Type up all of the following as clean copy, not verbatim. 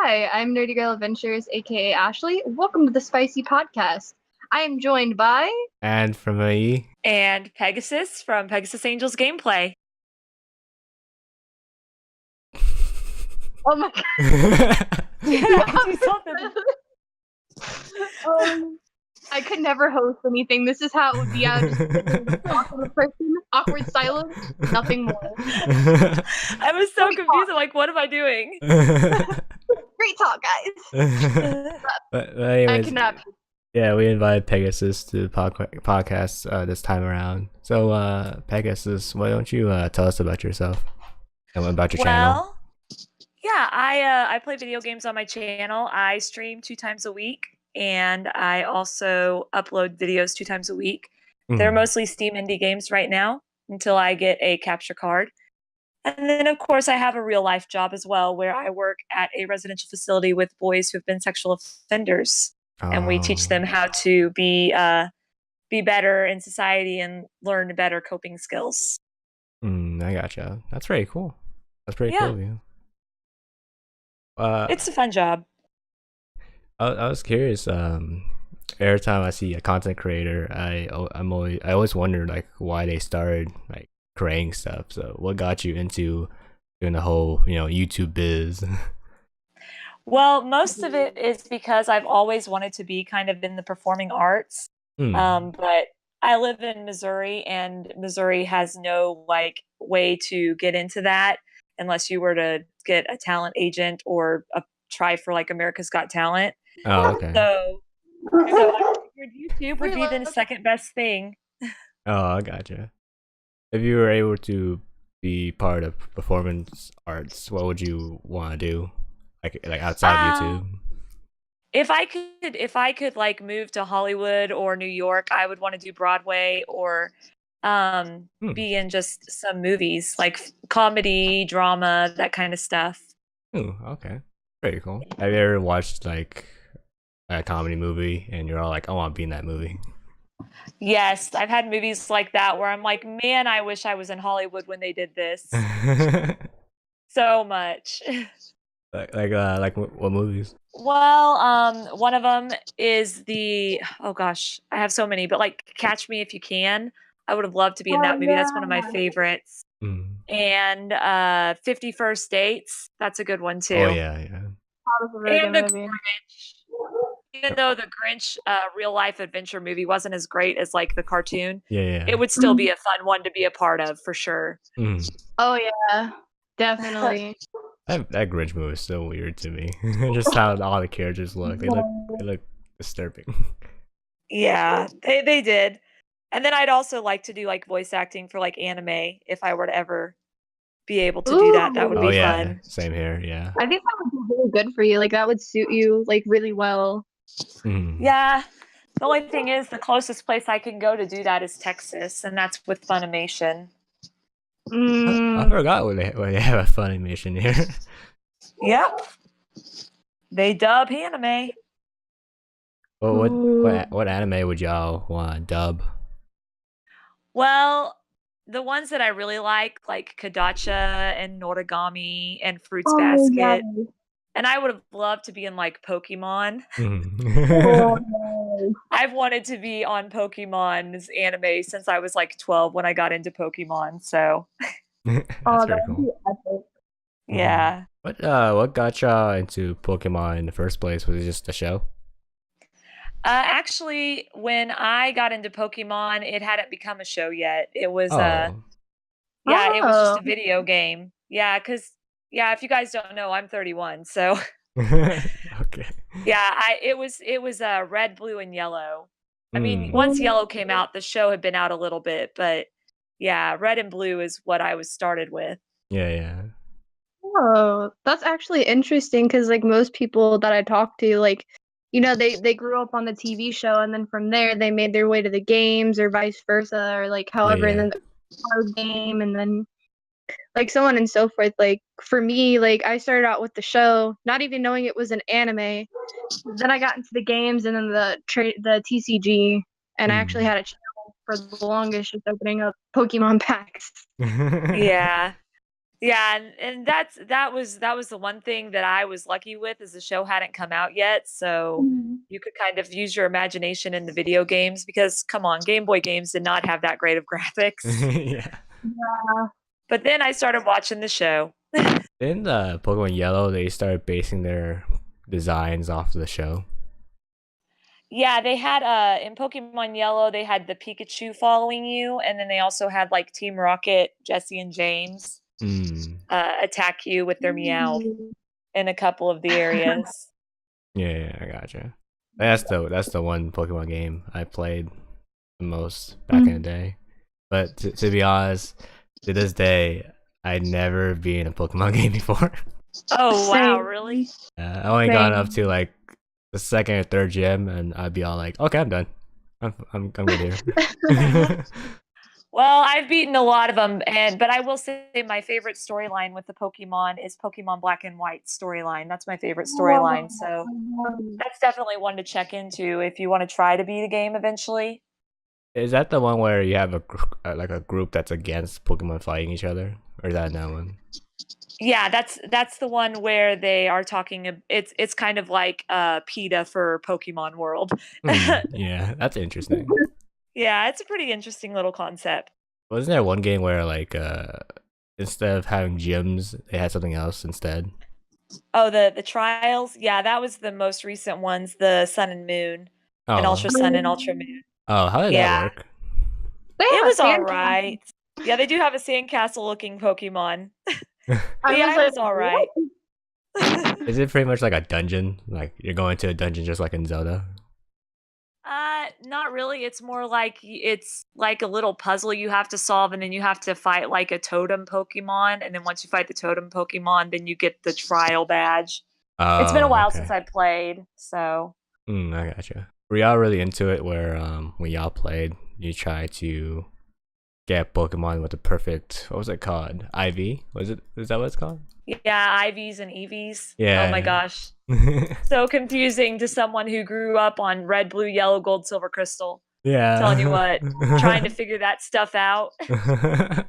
Hi, I'm Nerdy Girl Adventures, aka Ashley. Welcome to the Spicy Podcast. I am joined by. And from me. And Pegasus from Pegasusangel gameplay. Oh my god. I could never host anything. This is how it would be. I would just talk to the person, awkward silence, nothing more. I was so confused. I'm like, what am I doing? Great talk, guys. but anyways, I cannot. Yeah, we invited Pegasus to the podcast this time around. So, Pegasus, why don't you tell us about yourself and about your channel? Yeah, I play video games on my channel. I stream 2 times a week, and I also upload videos 2 times a week. They're mostly Steam indie games right now until I get a capture card. And then, of course, I have a real life job as well, where I work at a residential facility with boys who have been sexual offenders, and we teach them how to be better in society and learn better coping skills. I gotcha. That's pretty cool. That's pretty cool of you. It's a fun job. I was curious. Every time I see a content creator, I always wonder like why they started like creating stuff. So what got you into doing the whole YouTube biz? Well, most of it is because I've always wanted to be kind of in the performing arts. But I live in Missouri, and Missouri has no like way to get into that unless you were to get a talent agent or try for like America's Got Talent. Oh, okay. So I figured YouTube would be the second best thing. Oh, I gotcha. If you were able to be part of performance arts, what would you want to do? Like outside of YouTube? If I could like move to Hollywood or New York, I would want to do Broadway or be in just some movies, like comedy, drama, that kind of stuff. Oh, okay. Pretty cool. Have you ever watched like a comedy movie and you're all like, I want to be in that movie? Yes, I've had movies like that where I'm like, man, I wish I was in Hollywood when they did this. So much. Like what movies? Well, one of them is oh gosh, I have so many, but like Catch Me If You Can. I would have loved to be in that movie. That's one of my favorites. And 50 First Dates. That's a good one too. Oh yeah. And The Grinch. Even though The Grinch real life adventure movie wasn't as great as like the cartoon, it would still be a fun one to be a part of for sure. Oh yeah, definitely. That Grinch movie is so weird to me. Just how all the characters look. They look disturbing. Yeah, they did. And then I'd also like to do like voice acting for like anime if I were to ever be able to do that. That would be fun. Same here, yeah. I think that would be really good for you. Like that would suit you like really well. Yeah. The only thing is the closest place I can go to do that is Texas, and that's with Funimation. I forgot when they have a Funimation here. Yep. They dub anime. Well, what anime would y'all want to dub? Well, the ones that I really like Kodacha and Noragami and Fruits Basket. Yeah. And I would have loved to be in like Pokemon. I've wanted to be on Pokemon's anime since I was like 12 when I got into Pokemon. So that's very cool. Yeah. What got y'all into Pokemon in the first place? Was it just a show? Actually, when I got into Pokemon, it hadn't become a show yet. It was it was just a video game. Yeah, because if you guys don't know, I'm 31, so okay. Yeah, it was red, blue, and yellow. I mean, once yellow came out, the show had been out a little bit, but yeah, red and blue is what I was started with. Yeah. Oh, that's actually interesting because like most people that I talk to, like, they grew up on the TV show and then from there they made their way to the games or vice versa or like however and then the card game and then like so on and so forth. Like for me, like I started out with the show, not even knowing it was an anime. Then I got into the games and then the TCG, and I actually had a channel for the longest just opening up Pokemon packs. Yeah. Yeah, and that was the one thing that I was lucky with is the show hadn't come out yet, so Mhm. you could kind of use your imagination in the video games because come on, Game Boy games did not have that great of graphics. Yeah. Yeah. But then I started watching the show. In Pokemon Yellow, they started basing their designs off the show. Yeah, they had in Pokemon Yellow, they had the Pikachu following you, and then they also had like Team Rocket, Jesse and James Mm. attack you with their Meowth Mm. in a couple of the areas. Yeah, I gotcha. That's the one Pokemon game I played the most back in the day. But to be honest, to this day, I'd never been in a Pokemon game before. Oh wow, Same. really? I only got up Same. to like the second or third gym, and I'd be all like, "Okay, I'm done. I'm good here." Well, I've beaten a lot of them, but I will say my favorite storyline with the Pokemon is Pokemon Black and White storyline. That's my favorite storyline. So that's definitely one to check into if you want to try to beat a game eventually. Is that the one where you have like a group that's against Pokemon fighting each other, or is that that one? Yeah, that's the one where they are talking. It's kind of like PETA for Pokemon World. Yeah, that's interesting. Yeah, it's a pretty interesting little concept. Wasn't there one game where like instead of having gyms, they had something else instead? Oh, the trials. Yeah, that was the most recent ones. The Sun and Moon, and Oh, Ultra Sun and Ultra Moon. oh, how did that Yeah, work? They it have a was all sand. right. Yeah, they do have a sandcastle looking Pokemon. I Yeah, was it like, was all right. Is it pretty much like a dungeon? Like you're going to a dungeon just like in Zelda? Not really. It's more like it's like a little puzzle you have to solve, and then you have to fight like a totem Pokemon, and then once you fight the totem Pokemon, then you get the trial badge. It's been a Oh, while okay. since I played, so I gotcha. Were y'all really into it? Where when y'all played, you try to get Pokemon with the perfect, what was it called? IV? Was it? Is that what it's called? yeah, IVs and EVs. Oh my Yeah. gosh, so confusing to someone who grew up on red, blue, yellow, gold, silver, crystal. Telling you Yeah. what, trying to figure that stuff out. When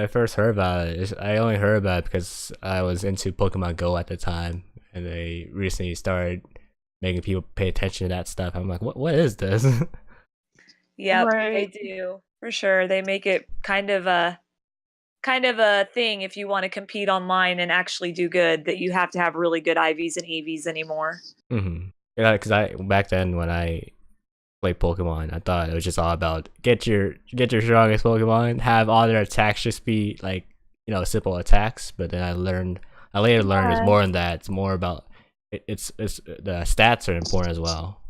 I first heard about it, I only heard about it because I was into Pokemon Go at the time, and they recently started making people pay attention to that stuff. I'm like, what is this? Yep, they right. do for sure. They make it kind of a thing if you want to compete online and actually do good that you have to have really good IVs and EVs anymore. Yeah, because I back then when I played Pokemon, I thought it was just all about get your strongest Pokemon, have all their attacks just be like simple attacks. But then I later learned it's Yeah. more than that. It's more about it's the stats are important as well.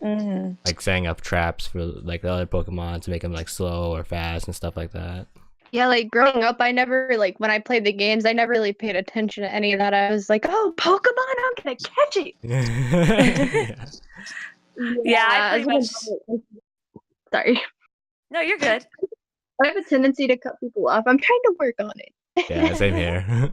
Hmm. Like setting up traps for like the other Pokemon to make them like slow or fast and stuff like that. Yeah, like growing up, I never like when I played the games, I never really paid attention to any of that. I was like, oh, Pokemon, I'm gonna catch it. Yeah. Yeah, I As pretty an much. adult, sorry. No, you're good. I have a tendency to cut people off. I'm trying to work on it. Yeah, same here.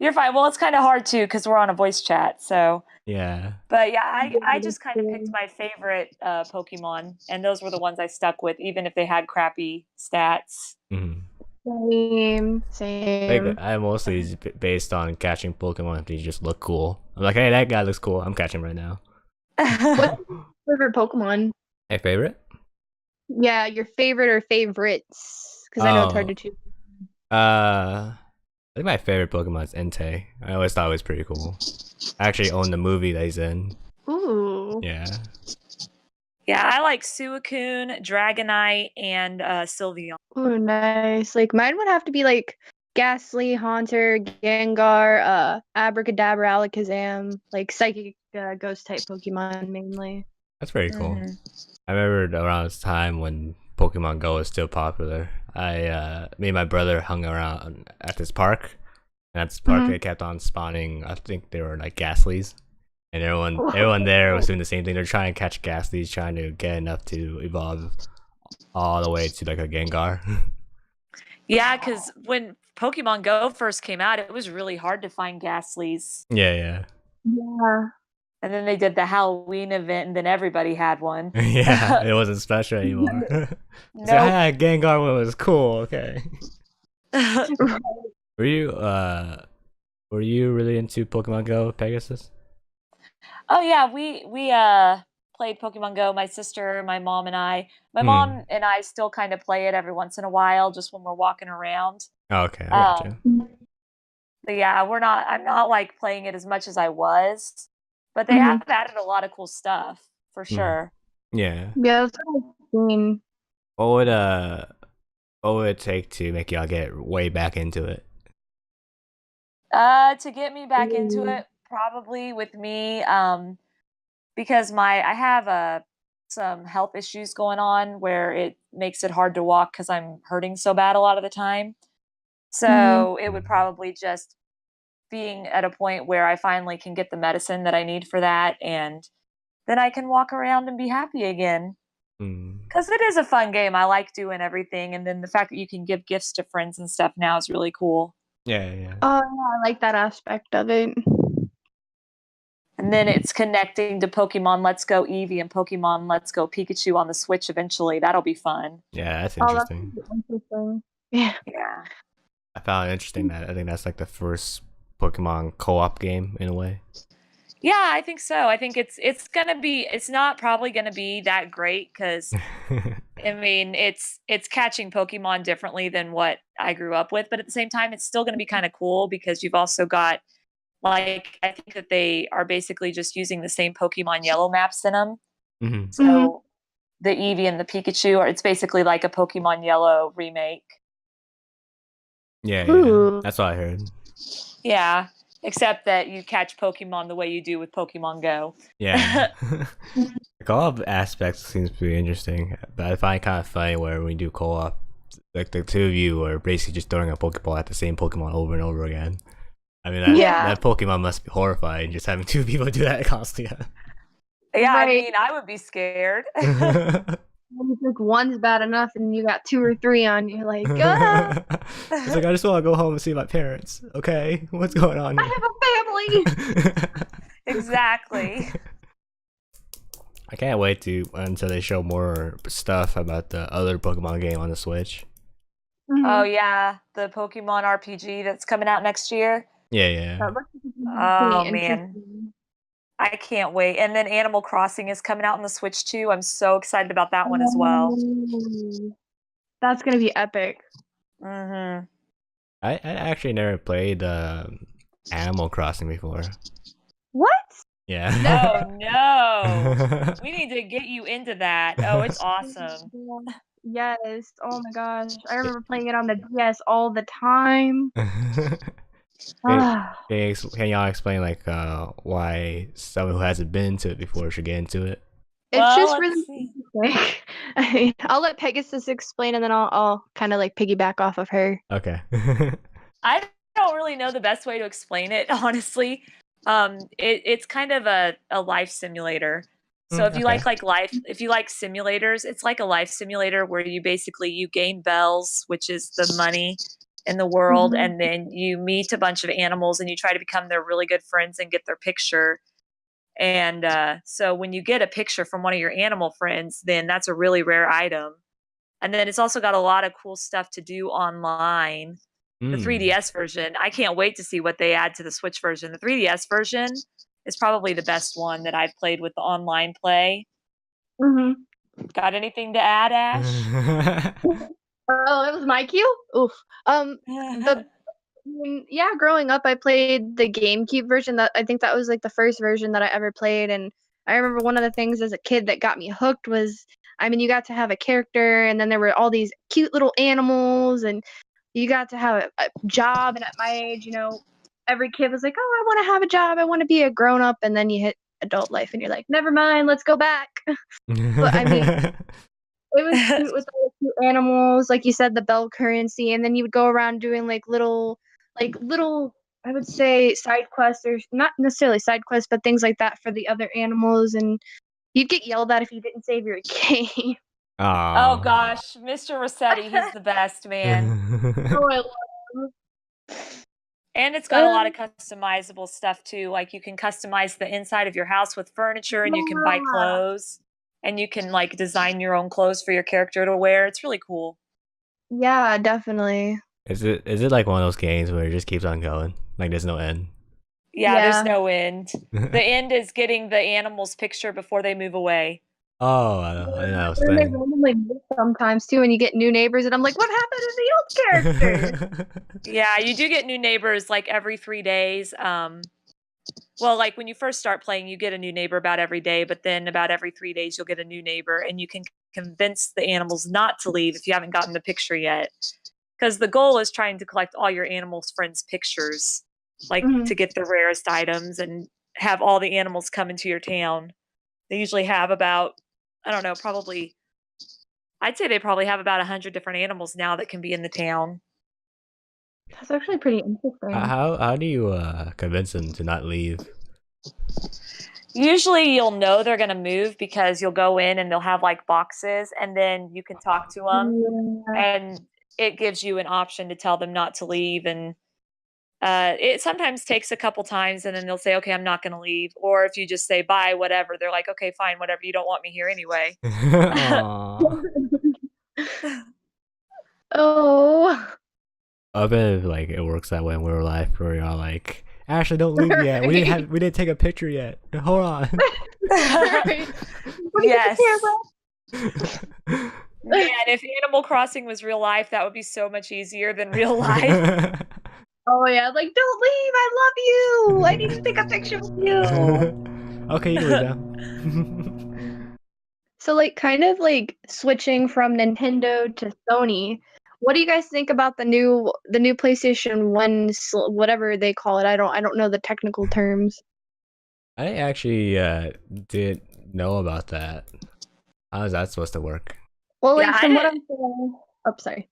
You're fine. Well, it's kind of hard too because we're on a voice chat. So, Yeah. but yeah, I just kind of picked my favorite Pokemon, and those were the ones I stuck with, even if they had crappy stats. Mhm. Same, Like same. I mostly is based on catching Pokemon if they just look cool. I'm like, hey, that guy looks cool. I'm catching him right now. What's your favorite Pokemon? My favorite? Yeah, your favorite or favorites? Because I know it's hard Oh, to choose. I think my favorite Pokemon is Entei. I always thought it was pretty cool. I actually own the movie that he's in. Ooh. Yeah. Yeah, I like Suicune, Dragonite, and Sylveon. Ooh, nice. Like mine would have to be like Ghastly, Haunter, Gengar, Abracadabra, Alakazam, like psychic ghost type Pokemon mainly. That's pretty cool. Mhm. I remember around this time when Pokemon Go was still popular. Me and my brother hung around at this park. And at this park, Mhm. they kept on spawning. I think they were like Ghastlies, and everyone there was doing the same thing. They're trying to catch Ghastlies, trying to get enough to evolve all the way to like a Gengar. Yeah, because when Pokemon Go first came out, it was really hard to find Ghastlies. Yeah, Yeah. And then they did the Halloween event, and then everybody had one. yeah. It wasn't special anymore. So Nope. Gengar one was cool. Okay. Were you really into Pokemon Go, Pegasus? Oh yeah, we played Pokemon Go. My sister, my mom, and I. My Hmm. mom and I still kind of play it every once in a while, just when we're walking around. Oh, okay, I got you. Um, but yeah, we're not. I'm not like playing it as much as I was, but they Mhm. have added a lot of cool stuff for Hmm. sure. Yeah. Yeah, that's what I've seen. What would uh what would it take to make y'all get way back into it? To get me back into Ooh. it, probably with me, because I have some health issues going on where it makes it hard to walk because I'm hurting so bad a lot of the time. Mhm. So it would probably just being at a point where I finally can get the medicine that I need for that, and then I can walk around and be happy again. Mm. Because it is a fun game. I like doing everything, and then the fact that you can give gifts to friends and stuff now is really cool. Yeah, yeah. Oh, yeah, I like that aspect of it. And then it's connecting to Pokemon Let's Go Eevee and Pokemon Let's Go Pikachu on the Switch eventually. That'll be fun. Yeah, that's Oh, that's interesting. gonna be interesting. Yeah. Yeah. I found it interesting that I think that's like the first Pokemon co-op game in a way. Yeah, I think so. I think it's gonna be it's not probably gonna be that great because I mean it's catching Pokemon differently than what I grew up with, but at the same time it's still gonna be kind of cool because you've also got like I think that they are basically just using the same Pokemon Yellow maps in them. Hmm. Mhm. So the Eevee and the Pikachu are it's basically like a Pokemon Yellow remake. Yeah, yeah. Ooh. That's what I heard. Yeah, except that you catch Pokemon the way you do with Pokemon Go. Yeah. The co-op aspect seems pretty interesting, but I find it kind of funny where when we do co-op, like the two of you are basically just throwing a Pokeball at the same Pokemon over and over again. I mean that Yeah. Yeah. that Pokemon must be horrifying just having two people do that constantly. Yeah, I Right. mean, I would be scared. When you think one's bad enough and you got two or three on you, like, It's like I just want to go home and see my parents. Okay, what's going on I here? have a family. Exactly. I can't wait to until they show more stuff about the other Pokemon game on the Switch. Oh, Mhm. yeah, the Pokemon RPG that's coming out next year. Yeah, yeah. That looks like it's gonna be pretty Oh, man. interesting. I can't wait. And then Animal Crossing is coming out on the Switch too. I'm so excited about that one as well. Oh, that's gonna be epic. Mhm. I actually never played Animal Crossing before. What? Yeah. Oh, no. We need to get you into that. Oh, it's awesome. Yes. Oh my gosh. I remember playing it on the DS all the time. Can, Ah, can y'all explain like why someone who hasn't been to it before should get into it? it's Well, just let's really see. interesting. I mean, I'll let Pegasus explain and then I'll kind of like piggyback off of her. Okay. I don't really know the best way to explain it, honestly. It's kind of a life simulator. So if you Okay. like life, if you like simulators, it's like a life simulator where you basically you gain bells, which is the money in the world, Mhm. and then you meet a bunch of animals and you try to become their really good friends and get their picture. And so when you get a picture from one of your animal friends, then that's a really rare item. And then it's also got a lot of cool stuff to do online. The Mm. 3DS version, I can't wait to see what they add to the Switch version. The 3DS version is probably the best one that I've played with the online play. Mhm. Got anything to add, Ash? Oh, it was my cue? Oof. The yeah, growing up, I played the GameCube version. That I think that was like the first version that I ever played, and I remember one of the things as a kid that got me hooked was, I mean, you got to have a character, and then there were all these cute little animals, and you got to have a job. And at my age, every kid was like, "Oh, I want to have a job. I want to be a grown up." And then you hit adult life, and you're like, "Never mind, let's go back." But I mean, it was cute with all the cute animals, like you said, the bell currency, and then you would go around doing like little, I would say side quests or not necessarily side quests, but things like that for the other animals, and you'd get yelled at if you didn't save your game. Oh Aw. gosh, Mr. Rossetti, he's the best, man. Oh, I love And it's got a lot of them. customizable stuff too. Like you can customize the inside of your house with furniture and you can buy Yeah. clothes and you can like design your own clothes for your character to wear. It's really cool. Yeah, definitely. Is it like one of those games where it just keeps on going? Like there's no end? Yeah, there's Yeah. no end. The end is getting the animal's picture before they move away. Oh, I know that was And they thing. randomly move sometimes too, and you get new neighbors, and I'm like, what happened to the old character? Yeah, you do get new neighbors like every 3 days. Well, like when you first start playing, you get a new neighbor about every day, but then about every 3 days, you'll get a new neighbor, and you can convince the animals not to leave if you haven't gotten the picture yet. Because the goal is trying to collect all your animals' friends' pictures, like Mhm. to get the rarest items and have all the animals come into your town. They usually have about, I don't know, probably, I'd say they probably have about 100 different animals now that can be in the town. That's actually pretty interesting. How do you convince them to not leave? Usually you'll know they're going to move because you'll go in and they'll have like boxes and then you can talk to them Yeah. and it gives you an option to tell them not to leave. And it sometimes takes a couple times and then they'll say, okay, I'm not going to leave. Or if you just say bye, whatever, they're like, okay, fine, whatever. You don't want me here anyway. Aw. Oh. I bet if, like it works that way in real life, where you're all like, Ashley, don't leave yet. Right. We didn't take a picture yet. Hold on. Right. What do you Yes. camera? Man, if Animal Crossing was real life, that would be so much easier than real life. Oh yeah, like don't leave. I love you. I need to take a picture with you. Okay, you can leave now. So like kind of like switching from Nintendo to Sony. What do you guys think about the new PlayStation 1 whatever they call it? I don't know the technical terms. I actually did know about that. How is that supposed to work? Well, Yeah, like I from what didn't. I'm saying. Oh, sorry.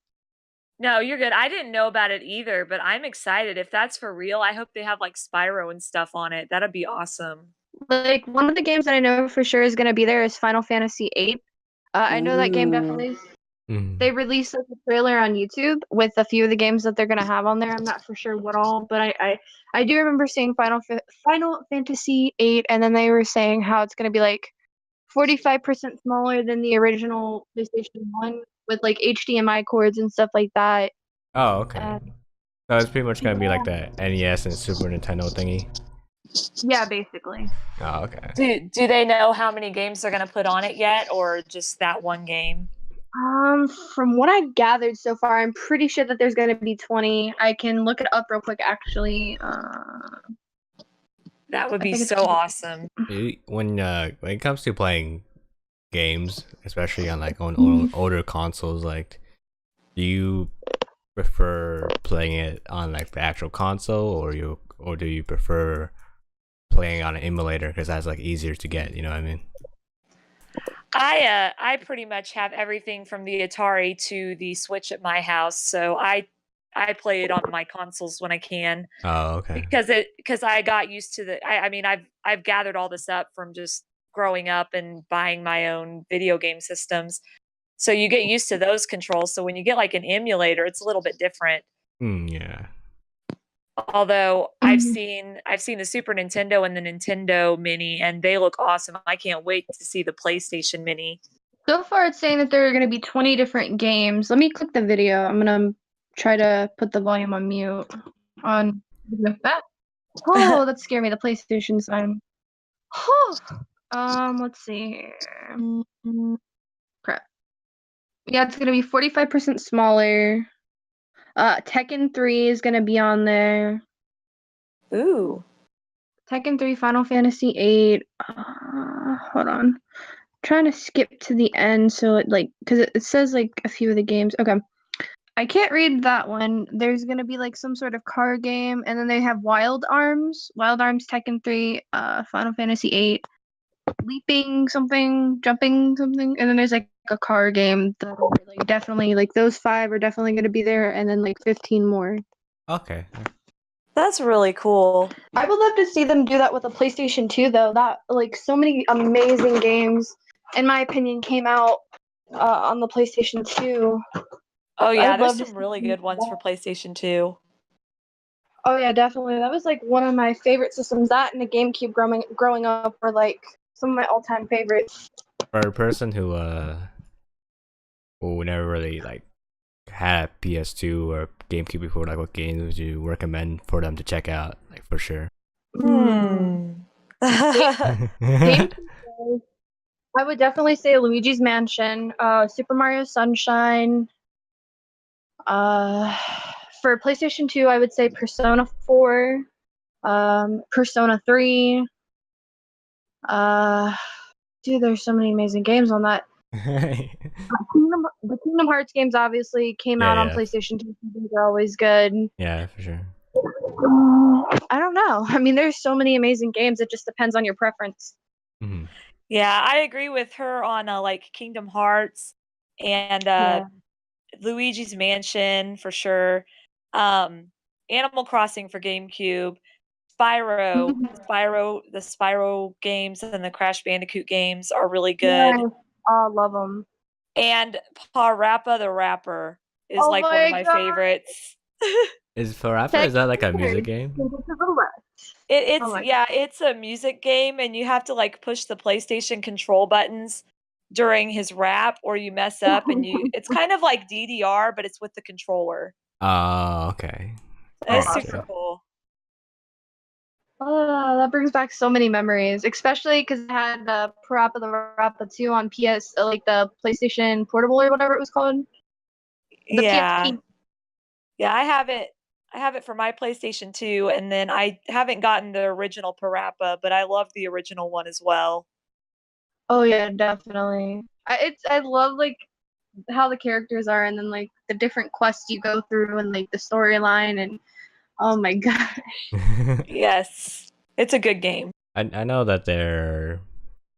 No, you're good. I didn't know about it either, but I'm excited. If that's for real, I hope they have like Spyro and stuff on it. That'd be awesome. Like one of the games that I know for sure is going to be there is Final Fantasy 8. I know that game Ooh. definitely. Mm. They released like a trailer on YouTube with a few of the games that they're gonna have on there. I'm not for sure what all, but I do remember seeing Final Fantasy 8, and then they were saying how it's gonna be like 45% smaller than the original PlayStation 1 with like HDMI cords and stuff like that. Oh, okay. And So it's pretty much gonna be like yeah, the NES and Super Nintendo thingy. yeah, basically. Oh, okay. Do they know how many games they're gonna put on it yet, or just that one game? From what I've gathered so far, I'm pretty sure that there's gonna be 20. I can look it up real quick, actually. That would I be think it's so awesome. When it comes to playing games, especially on like on older consoles, like do you prefer playing it on like the actual console, or do you prefer playing on an emulator because that's like easier to get? You know what I mean? I pretty much have everything from the Atari to the Switch at my house, so I play it on my consoles when I can Oh, okay. because I got used to I mean I've gathered all this up from just growing up and buying my own video game systems. So you get used to those controls. So when you get like an emulator, it's a little bit different. Yeah. Although Mhm. I've seen the Super Nintendo and the Nintendo Mini, and they look awesome. I can't wait to see the PlayStation Mini. So far, it's saying that there are going to be 20 different games. Let me click the video. I'm going to try to put the volume on mute. On that. Oh, that scared me. The PlayStation sign. Oh, let's see here. Crap. Yeah, it's going to be 45% smaller. Tekken 3 is going to be on there. Ooh. Tekken 3, Final Fantasy 8. Hold on. Trying to skip to the end so it like because it says like a few of the games. Okay. I can't read that one. There's gonna be like some sort of car game, and then they have Wild Arms, Tekken 3, Final Fantasy 8, leaping something, jumping something, and then there's like a car game that are like definitely like those five are definitely gonna be there, and then like 15 more. Okay. That's really cool. I would love to see them do that with a PlayStation 2 though. That like so many amazing games, in my opinion, came out on the PlayStation 2. Oh I yeah, would there's love to some see really them do good ones for that. PlayStation 2. Oh yeah, definitely. That was like one of my favorite systems. That and the GameCube growing up were like some of my all-time favorites. For a person who never really like had a PS2 or GameCube before, like what games would you recommend for them to check out, like for sure? Game, I would definitely say Luigi's Mansion, Super Mario Sunshine. For PlayStation 2, I would say Persona 4, Persona 3. Dude, there's so many amazing games on that. The Kingdom Hearts games obviously came out on PlayStation 2. These are always good. Yeah, for sure. I don't know. I mean, there's so many amazing games. It just depends on your preference. Mm-hmm. Yeah, I agree with her on like Kingdom Hearts and Luigi's Mansion for sure. Animal Crossing for GameCube. Spyro, the Spyro games and the Crash Bandicoot games are really good. Yes. Oh, love them. And Parappa the Rapper is like one of my favorites. Is Parappa, is that like a music game? It's a music game, and you have to like push the PlayStation control buttons during his rap, or you mess up, and it's kind of like DDR, but it's with the controller. Oh, okay. It's super cool. That brings back so many memories, especially because I had Parappa the Rapper 2 on PS, like the PlayStation Portable or whatever it was called. The PSP. Yeah, I have it for my PlayStation 2, and then I haven't gotten the original Parappa, but I love the original one as well. Oh yeah, definitely. I love like how the characters are, and then like the different quests you go through, and like the storyline, and oh my gosh. Yes, it's a good game. I know that they're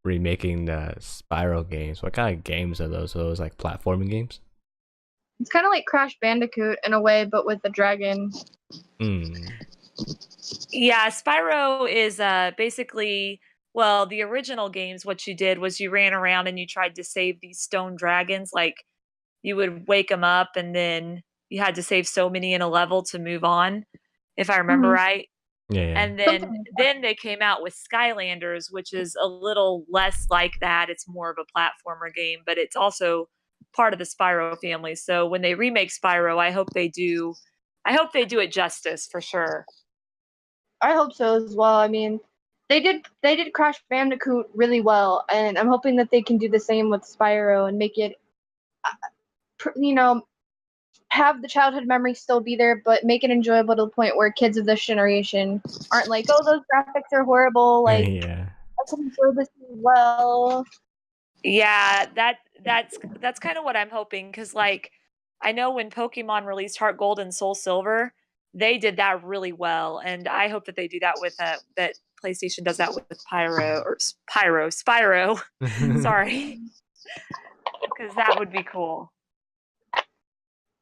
remaking the Spyro games. What kind of games are those? Are those like platforming games? It's kind of like Crash Bandicoot in a way, but with a dragon. Yeah, Spyro is basically, well, the original games, what you did was you ran around and you tried to save these stone dragons. Like, you would wake them up, and then you had to save so many in a level to move on, if I remember right. Yeah. And then they came out with Skylanders, which is a little less like that. It's more of a platformer game, but it's also part of the Spyro family. So when they remake Spyro, I hope they do it justice for sure. I hope so as well. I mean, they did Crash Bandicoot really well, and I'm hoping that they can do the same with Spyro and make it, have the childhood memories still be there, but make it enjoyable to the point where kids of this generation aren't like, oh, those graphics are horrible. Like, I can enjoy this as well. Yeah, that's kind of what I'm hoping, because like I know when Pokemon released Heart Gold and Soul Silver, they did that really well, and I hope that they do that with that PlayStation does that with Spyro. Sorry, because that would be cool.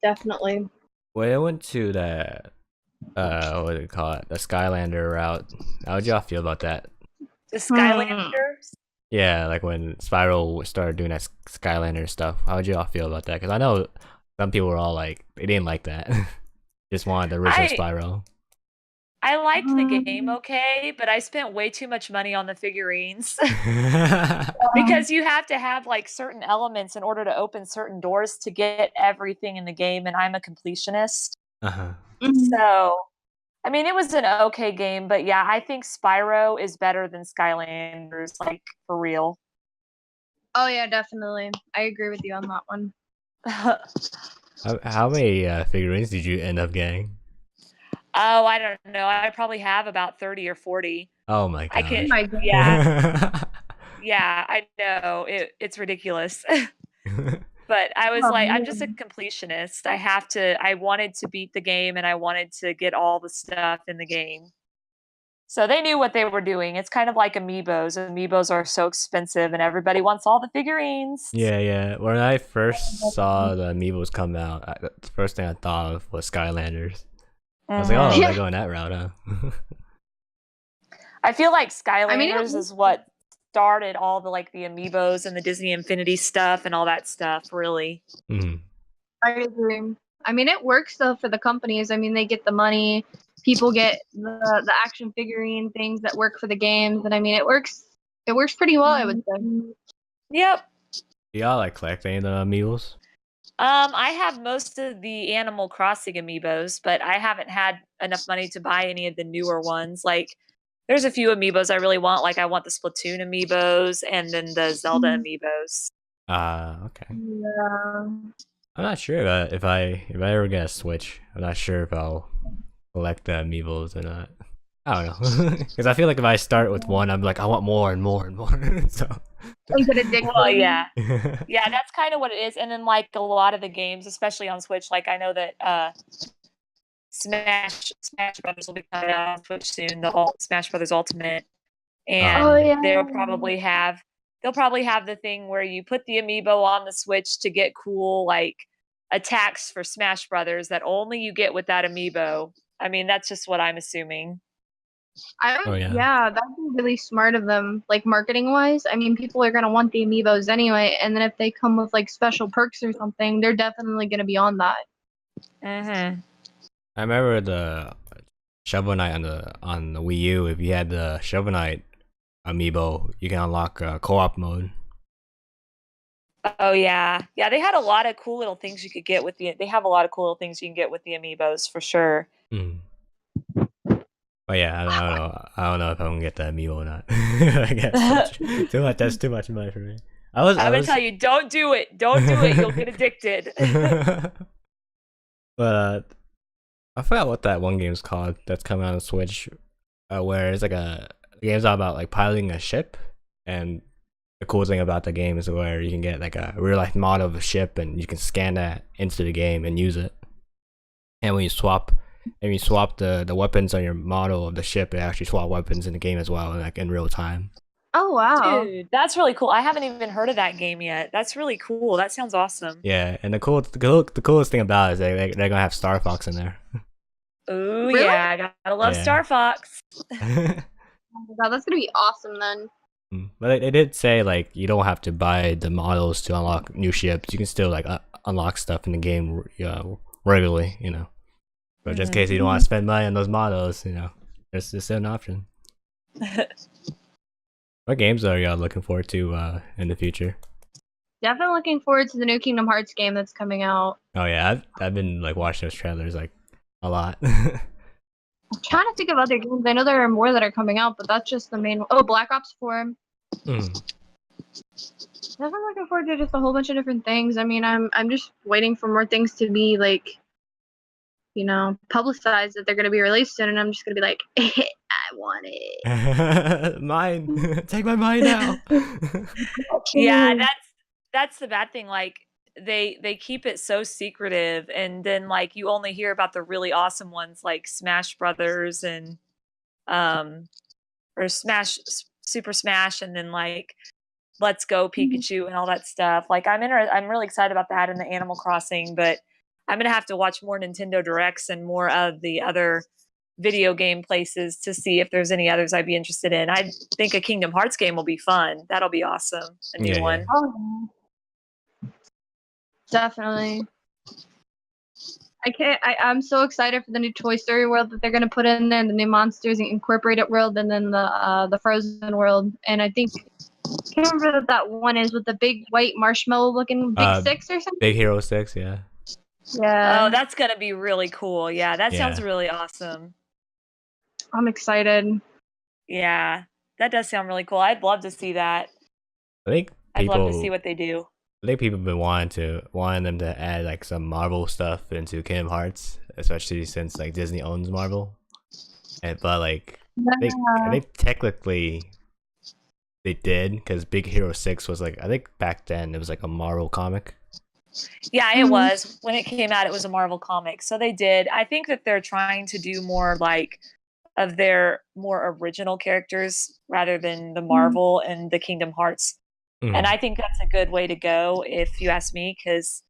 Definitely. When I went to the what do you call it, the Skylander route, how would y'all feel about that? The Skylanders? Yeah, like when Spyro started doing that Skylander stuff, how would y'all feel about that? Because I know some people were all like, they didn't like that. Just wanted the original Spyro. I liked the game okay, but I spent way too much money on the figurines. Because you have to have like certain elements in order to open certain doors to get everything in the game, and I'm a completionist. So, I mean, it was an okay game, but yeah, I think Spyro is better than Skylanders, like for real. Oh yeah, definitely. I agree with you on that one. How many figurines did you end up getting? Oh, I don't know. I probably have about 30 or 40. Oh my god. Yeah. Yeah, I know. It's ridiculous. But I was like, I'm just a completionist. I wanted to beat the game, and I wanted to get all the stuff in the game. So they knew what they were doing. It's kind of like amiibos. Amiibos are so expensive, and everybody wants all the figurines. Yeah. When I first saw the amiibos come out, the first thing I thought of was Skylanders. I was like, oh, they're going that route, huh? I feel like Skylanders is what started all the like the amiibos and the Disney Infinity stuff and all that stuff, really. I agree. I mean, it works though for the companies. I mean, they get the money, people get the action figurine things that work for the games, and I mean, it works pretty well, I would say. Yep. Do y'all like collect any of the amiibos? I have most of the Animal Crossing amiibos, but I haven't had enough money to buy any of the newer ones. Like, there's a few amiibos I really want. Like, I want the Splatoon amiibos and then the Zelda amiibos. Okay. Yeah. I'm not sure if I ever get a Switch. I'm not sure if I'll collect the amiibos or not. I don't know, because I feel like if I start with one, I'm like I want more and more and more. So. Well, yeah, yeah, that's kind of what it is. And then like a lot of the games, especially on Switch, like I know that Smash Brothers will be coming out on Switch soon. The Smash Brothers Ultimate, and they'll probably have the thing where you put the amiibo on the Switch to get cool like attacks for Smash Brothers that only you get with that amiibo. I mean, that's just what I'm assuming. Yeah, that'd be really smart of them, like marketing wise. I mean, people are gonna want the amiibos anyway, and then if they come with like special perks or something, they're definitely gonna be on that. Mm-hmm. I remember the Shovel Knight on the Wii U. If you had the Shovel Knight amiibo, you can unlock co-op mode. Oh yeah, yeah. They had a lot of cool little things you could get with the. They have a lot of cool little things you can get with the amiibos for sure. Mm. But yeah, I don't know. I don't know if I'm gonna get the amiibo or not. I guess too much. That's too much money for me. I'm gonna tell you, don't do it. Don't do it. You'll get addicted. But I forgot what that one game's called that's coming out on Switch, where it's like a game's all about like piloting a ship, and the cool thing about the game is where you can get like a real life model of a ship, and you can scan that into the game and use it. And when you swap the weapons on your model of the ship, it actually swap weapons in the game as well, like in real time. Oh wow, dude, that's really cool. I haven't even heard of that game yet. That's really cool. That sounds awesome. Yeah, and the coolest thing about it is they're gonna have Star Fox in there. Ooh, really? Yeah, I gotta love Star Fox. Oh my god, that's gonna be awesome then. But they did say like you don't have to buy the models to unlock new ships. You can still like unlock stuff in the game regularly, you know. But just in case you don't want to spend money on those models, you know, there's still an option. What games are y'all looking forward to in the future? Definitely looking forward to the new Kingdom Hearts game that's coming out. Oh yeah, I've been like watching those trailers like a lot. I'm trying to think of other games. I know there are more that are coming out, but that's just the main. Oh, Black Ops 4. Definitely looking forward to just a whole bunch of different things. I mean, I'm just waiting for more things to be like, you know, publicized that they're going to be released soon, and I'm just going to be like, I want it. Mine. Take my money now. Yeah, that's the bad thing. Like they keep it so secretive, and then like you only hear about the really awesome ones like Smash Brothers and or Super Smash, and then like Let's Go Pikachu and all that stuff. Like I'm really excited about that and the Animal Crossing, but I'm gonna have to watch more Nintendo Directs and more of the other video game places to see if there's any others I'd be interested in. I think a Kingdom Hearts game will be fun. That'll be awesome. A new one. Oh, definitely. I'm so excited for the new Toy Story world that they're gonna put in there, and the new Monsters Incorporated world, and then the Frozen world. And I think I can't remember what that one is with the big white marshmallow looking Big Six or something. Big Hero 6, yeah. Yeah. Oh, that's gonna be really cool. Yeah, that sounds really awesome. I'm excited. Yeah, that does sound really cool. I'd love to see that. I'd love to see what they do. I think people have been wanting them to add like some Marvel stuff into Kingdom Hearts, especially since like Disney owns Marvel. But like, I think technically they did, because Big Hero 6 was like, I think back then it was like a Marvel comic. Yeah, it was. When it came out, it was a Marvel comic. So they did. I think that they're trying to do more like of their more original characters rather than the Marvel and the Kingdom Hearts. And I think that's a good way to go, if you ask me, because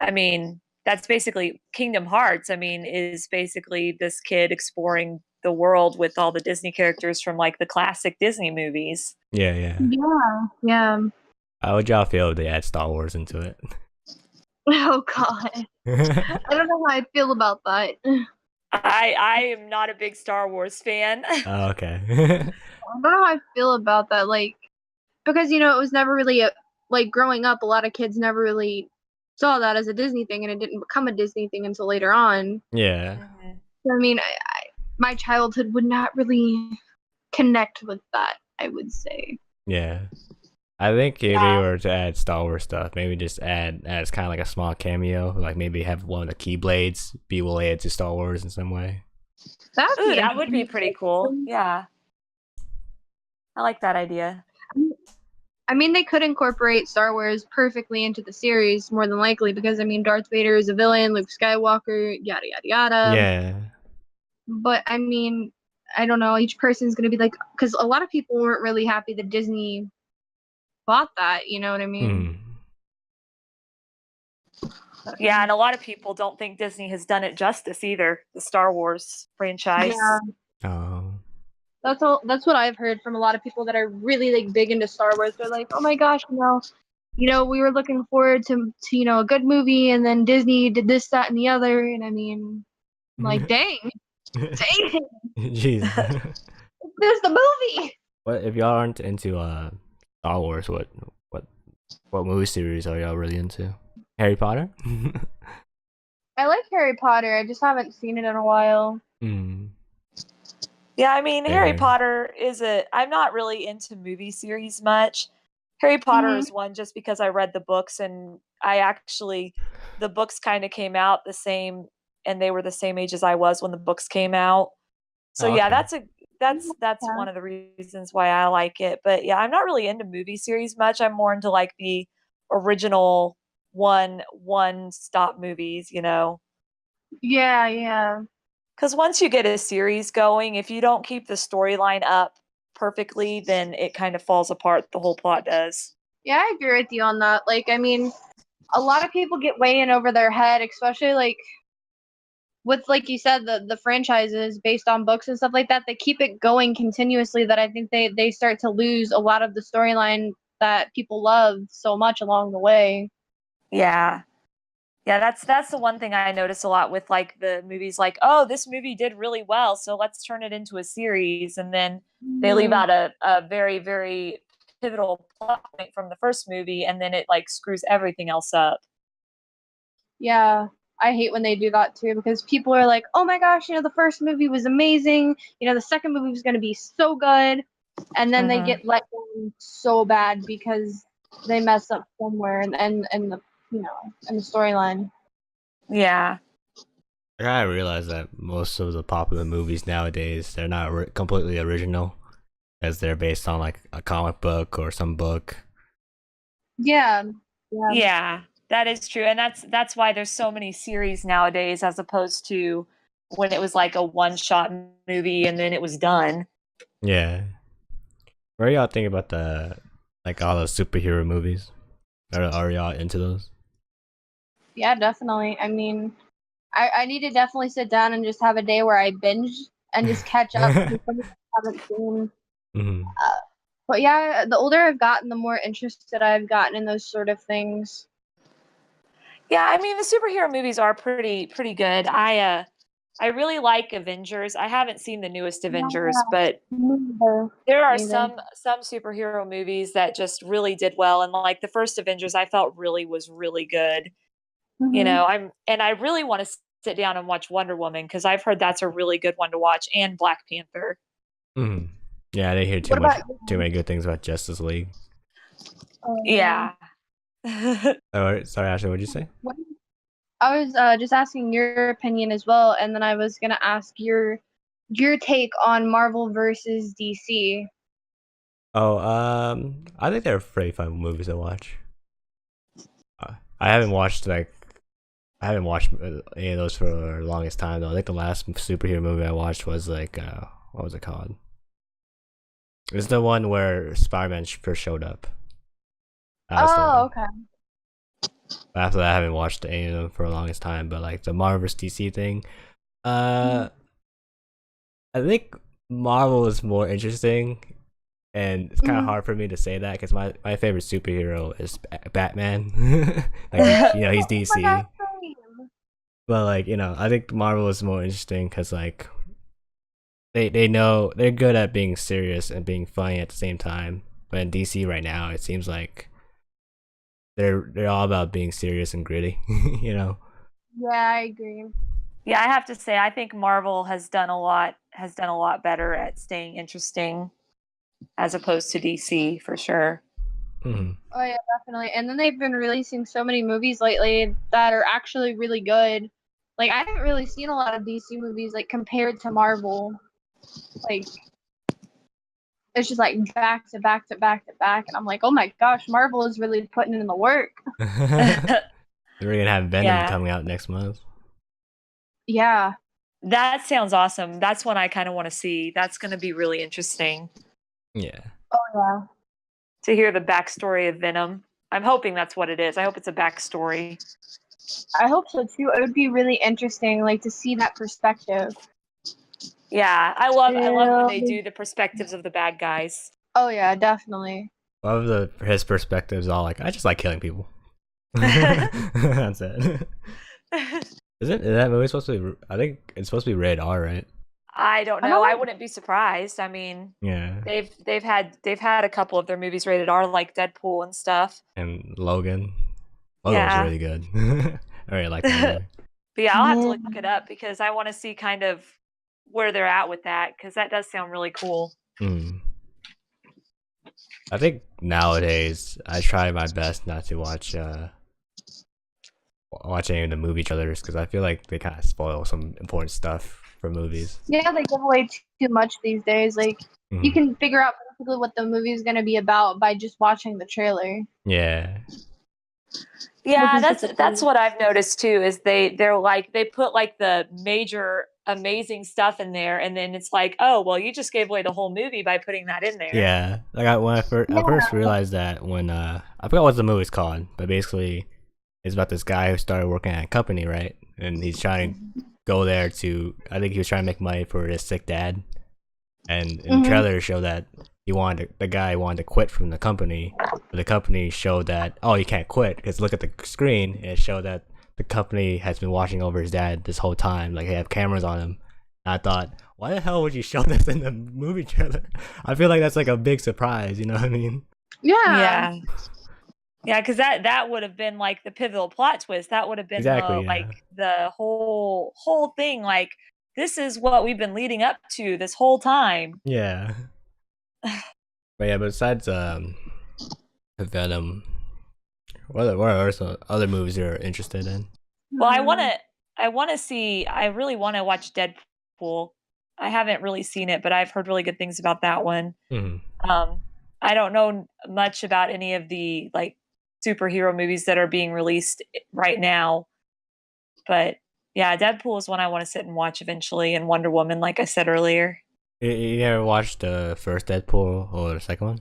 I mean, that's basically Kingdom Hearts. I mean, is basically this kid exploring the world with all the Disney characters from like the classic Disney movies. Yeah. How would y'all feel if they add Star Wars into it? Oh god. I don't know how I feel about that. I am not a big Star Wars fan. Oh, okay. I don't know how I feel about that, like, because, you know, it was never really like growing up, a lot of kids never really saw that as a Disney thing, and it didn't become a Disney thing until later on. Yeah. So, I mean, my childhood would not really connect with that, I would say. Yeah. I think if you were to add Star Wars stuff, maybe just add as kind of like a small cameo, like maybe have one of the Keyblades be related to Star Wars in some way. That would be pretty cool. Yeah. I like that idea. I mean, they could incorporate Star Wars perfectly into the series, more than likely, because, I mean, Darth Vader is a villain, Luke Skywalker, yada, yada, yada. Yeah. But, I mean, I don't know, each person's going to be like, because a lot of people weren't really happy that Disney bought that, you know what I mean? Yeah, and a lot of people don't think Disney has done it justice either, the Star Wars franchise. Yeah. Oh. That's what I've heard from a lot of people that are really like big into Star Wars. They're like, "Oh my gosh, we were looking forward to a good movie, and then Disney did this, that, and the other." And I mean, like, dang, Jeez. there's the movie. What if y'all aren't into Star Wars? What movie series are y'all really into? Harry Potter? I like Harry Potter. I just haven't seen it in a while. Yeah, I mean, Harry Potter I'm not really into movie series much. Harry Potter is one just because I read the books, and the books kind of came out the same, and they were the same age as I was when the books came out. So yeah, that's one of the reasons why I like it. But yeah, I'm not really into movie series much. I'm more into like the original one stop movies, Yeah. Because once you get a series going, if you don't keep the storyline up perfectly, then it kind of falls apart. The whole plot does. Yeah, I agree with you on that. Like, I mean, a lot of people get way in over their head, especially like with, like you said, the franchises based on books and stuff like that. They keep it going continuously, that I think they start to lose a lot of the storyline that people loved so much along the way. Yeah. Yeah, that's the one thing I notice a lot with like the movies, like, oh, this movie did really well, so let's turn it into a series, and then they leave out a very, very pivotal plot point from the first movie, and then it like screws everything else up. Yeah, I hate when they do that too, because people are like, oh my gosh, the first movie was amazing, the second movie was going to be so good, and then they get let down so bad because they mess up somewhere in the in the storyline. Yeah. I realize that most of the popular movies nowadays, they're not completely original, as they're based on like a comic book or some book. Yeah, that is true, and that's why there's so many series nowadays, as opposed to when it was like a one-shot movie and then it was done. Yeah. What are y'all think about all the superhero movies? Are y'all into those? Yeah, definitely. I mean, I need to definitely sit down and just have a day where I binge and just catch up to something I haven't seen. But yeah, the older I've gotten, the more interested I've gotten in those sort of things. Yeah, I mean, the superhero movies are pretty good. I really like Avengers. I haven't seen the newest Avengers, but there are some superhero movies that just really did well, and like the first Avengers, I felt was really good. I really want to sit down and watch Wonder Woman, because I've heard that's a really good one to watch, and Black Panther. Yeah, I didn't hear too many good things about Justice League. Yeah. Sorry, Ashley, what'd you say? I was just asking your opinion as well, and then I was gonna ask your take on Marvel versus DC. Oh, I think they're pretty fun movies to watch. I haven't watched any of those for the longest time though. I think the last superhero movie I watched was like what was it called? It's the one where Spider-Man first showed up. Okay. After that, I haven't watched any of them for the longest time. But like the Marvel vs. DC thing, I think Marvel is more interesting, and it's kind of hard for me to say that because my favorite superhero is Batman. He's DC. But like I think Marvel is more interesting because like they know they're good at being serious and being funny at the same time. But in DC right now, it seems like they're all about being serious and gritty, you know. Yeah, I agree. Yeah, I have to say, I think Marvel has done a lot better at staying interesting as opposed to DC for sure. Mm-hmm. Oh yeah, definitely. And then they've been releasing so many movies lately that are actually really good. Like I haven't really seen a lot of DC movies like compared to Marvel. Like it's just like back to back to back to back, and I'm like, oh my gosh, Marvel is really putting in the work. We're gonna have Venom Yeah. coming out next month. Yeah. That sounds awesome. That's one I kind of want to see. That's going to be really interesting Yeah. Oh yeah. to hear the backstory of Venom. I'm hoping that's what it is. I hope it's a backstory. I hope so too. It would be really interesting, like to see that perspective. Yeah, I love when they do the perspectives of the bad guys. Oh yeah, definitely. Well, his perspective is all like, I just like killing people. That's it. Is that movie supposed to be? I think it's supposed to be rated R, right? I don't know. I wouldn't be surprised. I mean, Yeah. they've had a couple of their movies rated R, like Deadpool and stuff. And Logan. Logan was really good. I really like that movie. But yeah, I'll have to look it up because I want to see kind of where they're at with that because that does sound really cool. Mm. I think nowadays I try my best not to watch any of the movie trailers because I feel like they kind of spoil some important stuff for movies. Yeah, they give away too much these days. Like you can figure out basically what the movie is going to be about by just watching the trailer. Yeah. Yeah, that's what I've noticed too. Is they put like the major amazing stuff in there, and then it's like, oh well, you just gave away the whole movie by putting that in there. Yeah, like when I first realized that when I forgot what the movie's called, but basically it's about this guy who started working at a company, right? And he's trying to go there to, I think he was trying to make money for his sick dad, and in the trailer show that the guy wanted to quit from the company, but the company showed that, oh, you can't quit because look at the screen, and it showed that the company has been watching over his dad this whole time, like they have cameras on him. And I thought, why the hell would you show this in the movie trailer? I feel like that's like a big surprise, you know what I mean? Yeah. Yeah, because that would have been like the pivotal plot twist. That would have been like the whole thing. Like, this is what we've been leading up to this whole time. Yeah. But yeah, besides Venom, what are some other movies you're interested in? Well, I really want to watch Deadpool. I haven't really seen it, but I've heard really good things about that one. I don't know much about any of the like superhero movies that are being released right now, but yeah, Deadpool is one I want to sit and watch eventually, and Wonder Woman, like I said earlier. You never watched the first Deadpool or the second one?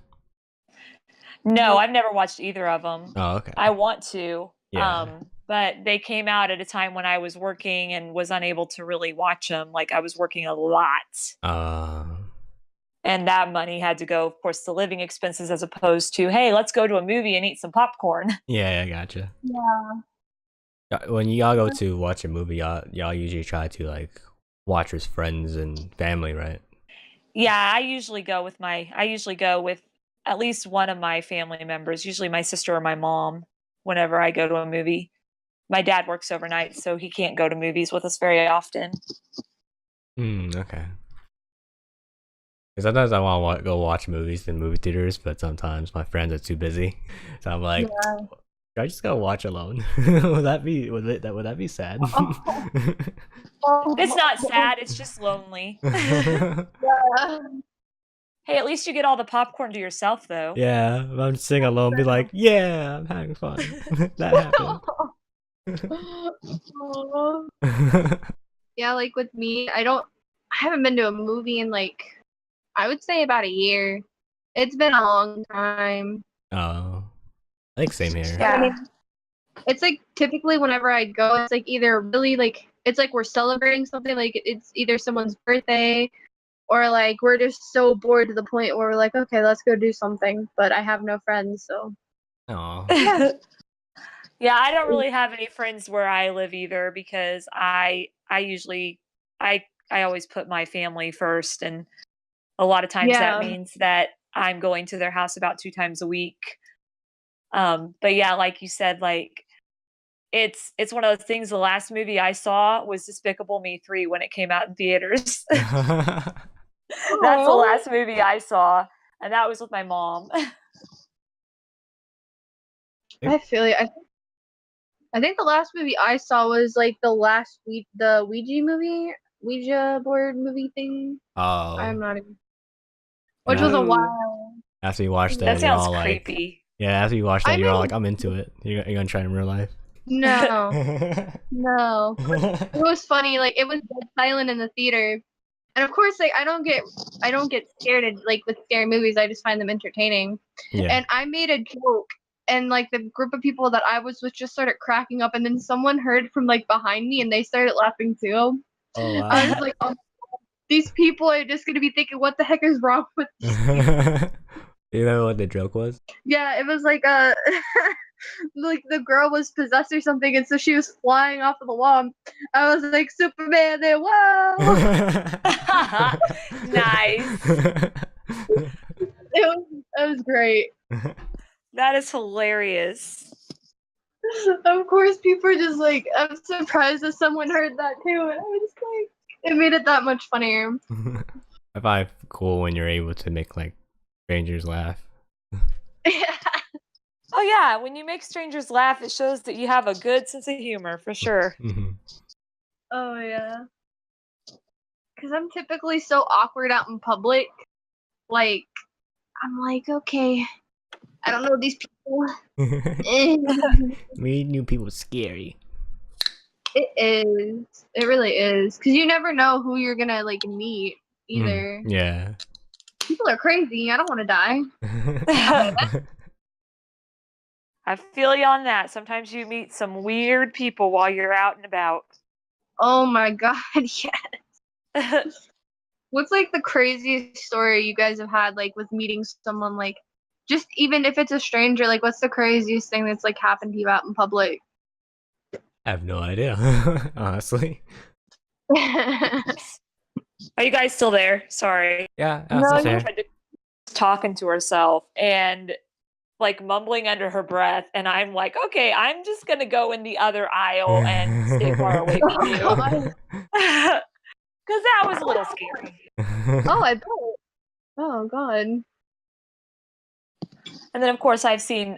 No, I've never watched either of them. Oh, okay. I want to. Yeah. But they came out at a time when I was working and was unable to really watch them. Like I was working a lot. And that money had to go, of course, to living expenses as opposed to, hey, let's go to a movie and eat some popcorn. Yeah, I gotcha. Yeah. When y'all go to watch a movie, y'all usually try to like watch with friends and family, right? Yeah, I usually go with at least one of my family members, usually my sister or my mom, whenever I go to a movie. My dad works overnight, so he can't go to movies with us very often. Okay. Because sometimes I want to go watch movies in movie theaters, but sometimes my friends are too busy. So I'm like, should I just go watch alone? would that be sad? It's not sad, it's just lonely. Hey, at least you get all the popcorn to yourself, though. Yeah, I'm sitting alone, be like, yeah, I'm having fun. That happened. Yeah, like with me, I haven't been to a movie in like, I would say about a year. It's been a long time. Oh, I think same here. Yeah. I mean, it's like typically whenever I go, it's like either really like, it's like we're celebrating something, like it's either someone's birthday or like we're just so bored to the point where we're like, okay, let's go do something. But I have no friends, so. Oh. Yeah, I don't really have any friends where I live either because I usually I always put my family first, and a lot of times that means that I'm going to their house about 2 times a week. But yeah, like you said, like it's one of those things. The last movie I saw was Despicable Me 3 when it came out in theaters. That's the last movie I saw, and that was with my mom. I feel you. I think the last movie I saw was like the Ouija board movie thing. I'm Oh, not even, and which was a Ooh, while. after you watch that that, you're sounds all like, creepy. yeah. After you watch I that, you're all mean, like, I'm into it. You're gonna try in real life. no, no. It was funny. Like it was dead silent in the theater, and of course, like I don't get scared at, like with scary movies. I just find them entertaining. Yeah. And I made a joke, and like the group of people that I was with just started cracking up, and then someone heard from like behind me, and they started laughing too. Oh I was wow. like, oh, these people are just gonna be thinking, what the heck is wrong with these people? You remember what the joke was? Yeah, it was like like the girl was possessed or something, and so she was flying off of the wall. I was like, Superman, there, whoa! Nice. It was great. That is hilarious. Of course, people are just like, I'm surprised that someone heard that too, and I was like, it made it that much funnier. I find it cool when you're able to make like strangers laugh. Oh yeah, when you make strangers laugh, it shows that you have a good sense of humor for sure. Oh yeah, because I'm typically so awkward out in public. Like, I'm like, okay, I don't know these people. Meeting new people is scary. It is. It really is. Because you never know who you're gonna like meet either. Yeah. People are crazy. I don't want to die. I feel you on that. Sometimes you meet some weird people while you're out and about. Oh my god, yeah. What's like the craziest story you guys have had like with meeting someone like just even if it's a stranger, like what's the craziest thing that's like happened to you out in public? I have no idea, honestly. Are you guys still there? Sorry. Yeah, No, that's you're- fair. Talking to herself and like mumbling under her breath, and I'm like, okay, I'm just gonna go in the other aisle and stay far away from you. Because that was a little scary. Oh, I bet. Oh god. And then of course I've seen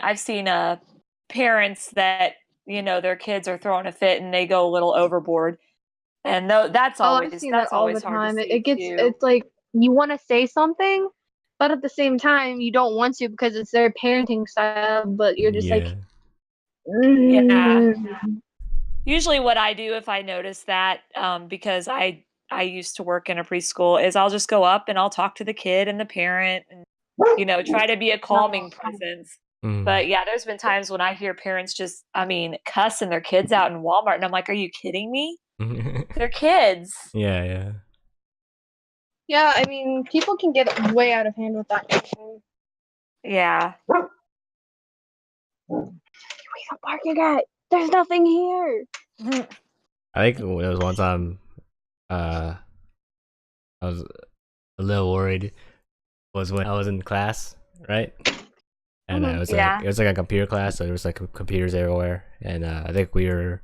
parents that, you know, their kids are throwing a fit and they go a little overboard. And that's Oh, I've seen that all the always hard to time. see too. It's like you want to say something, but at the same time you don't want to because it's their parenting style, but you're just like Yeah. Yeah. Usually what I do if I notice that, because I used to work in a preschool, is I'll just go up and I'll talk to the kid and the parent and, you know, try to be a calming presence. But yeah, there's been times when I hear parents just, I mean, cussing their kids out in Walmart, and I'm like, are you kidding me? They're kids. Yeah, yeah. Yeah, I mean, people can get way out of hand with that. Yeah. We don't barking at. There's nothing here. I think there was one time I was a little worried was when I was in class, right? And it was Yeah. like a computer class, so there was like computers everywhere. And I think we were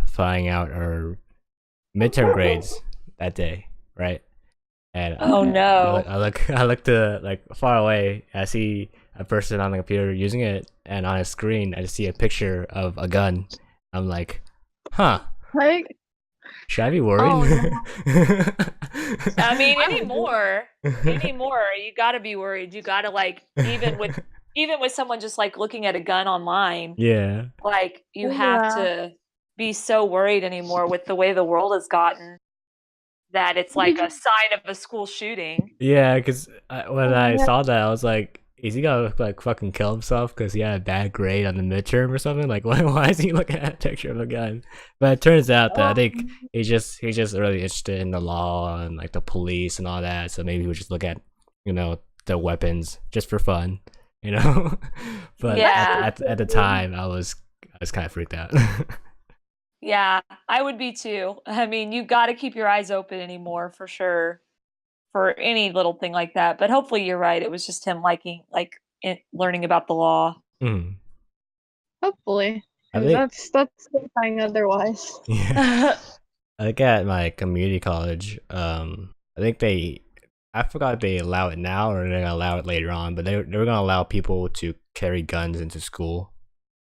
finding out our midterm grades that day, right? And Oh no. I look to like far away. I see a person on the computer using it, and on a screen, I just see a picture of a gun. I'm like, huh? Like, Should I be worried? Oh, I mean, anymore, you gotta be worried. You gotta like, even with someone just like looking at a gun online, Yeah. like you have Yeah. to be so worried anymore with the way the world has gotten that it's like a sign of a school shooting. Yeah, because when I yeah. saw that, I was like, is he gonna like fucking kill himself because he had a bad grade on the midterm or something? Like, why is he looking at a picture of a gun? But it turns out that I think he's just really interested in the law and like the police and all that. So maybe he would just look at, you know, the weapons just for fun, you know. But Yeah. at the time, I was kind of freaked out. Yeah, I would be too. I mean, you got to keep your eyes open anymore for sure for any little thing like that. But hopefully you're right. It was just him learning about the law. Hopefully, I 'cause think that's terrifying otherwise. yeah. I think at my community college, I think I forgot if they allow it now or they're gonna allow it later on, but they were gonna allow people to carry guns into school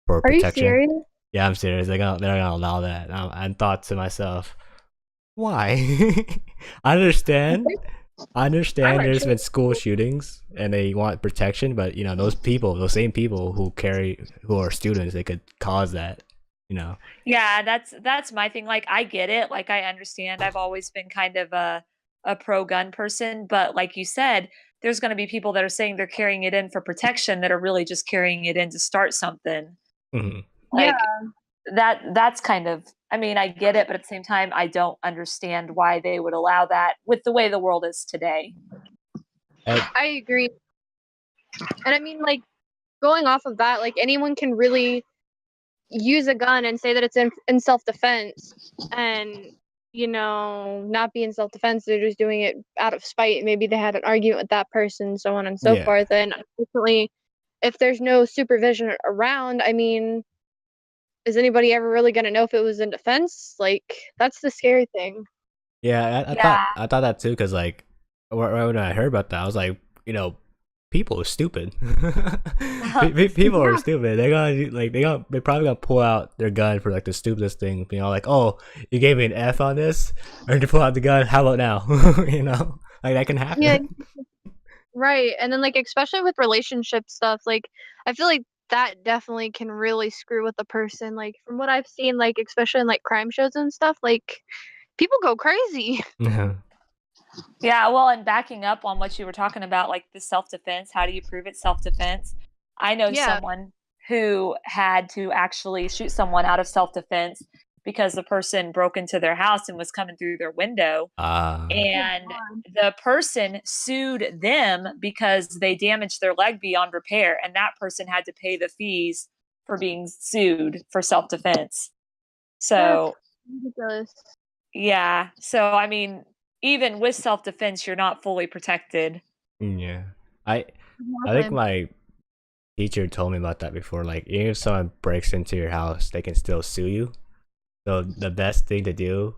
for Are you protection. serious? Yeah, I'm serious. They're gonna allow that. And I thought to myself, why? I understand. I I'm understand not there's sure. been school shootings and they want protection, but those same people who are students, they could cause that, you know. Yeah, that's my thing. Like I get it. Like I understand. I've always been kind of a pro gun person, but like you said, there's going to be people that are saying they're carrying it in for protection that are really just carrying it in to start something. Hmm. Yeah, Like that's kind of, I mean, I get it, but at the same time I don't understand why they would allow that with the way the world is today. I agree. And I mean, like, going off of that, like, anyone can really use a gun and say that it's in self-defense and, not be in self-defense. They're just doing it out of spite. Maybe they had an argument with that person, so on and so Yeah. forth. And unfortunately, if there's no supervision around, I mean, is anybody ever really gonna know if it was in defense? Like, that's the scary thing. Yeah, Yeah. I thought that too, because like when I heard about that, I was like, people are stupid. People are Yeah. stupid. They're gonna they probably gonna pull out their gun for like the stupidest thing. Like, oh, you gave me an F on this, or to pull out the gun. How about now? Like that can Yeah, happen. right. And then, like, especially with relationship stuff, like, I feel like that definitely can really screw with a person. Like, from what I've seen, like, especially in like crime shows and stuff, like, people go crazy. Yeah. Yeah, well, and backing up on what you were talking about, like the self-defense, how do you prove it's self-defense? I know Yeah. someone who had to actually shoot someone out of self-defense because the person broke into their house and was coming through their window. Oh, And God. the person sued them because they damaged their leg beyond repair. And that person had to pay the fees for being sued for self-defense. That's So, ridiculous. yeah. So, I mean, even with self-defense, you're not fully protected. Yeah. I I think Exactly. my teacher told me about that before. Like, even if someone breaks into your house, they can still sue you. So the best thing to do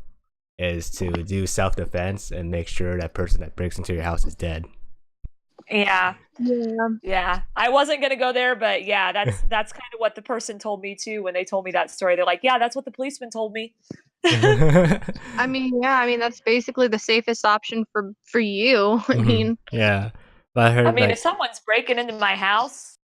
is to do self defense and make sure that person that breaks into your house is dead. Yeah. Yeah. Yeah. I wasn't going to go there, but yeah, that's kind of what the person told me too when they told me that story. They're like, "Yeah, that's what the policeman told me." I mean, yeah, I mean, that's basically the safest option for you. I Hmm. mean, Yeah, but I I heard mean, if like someone's breaking into my house,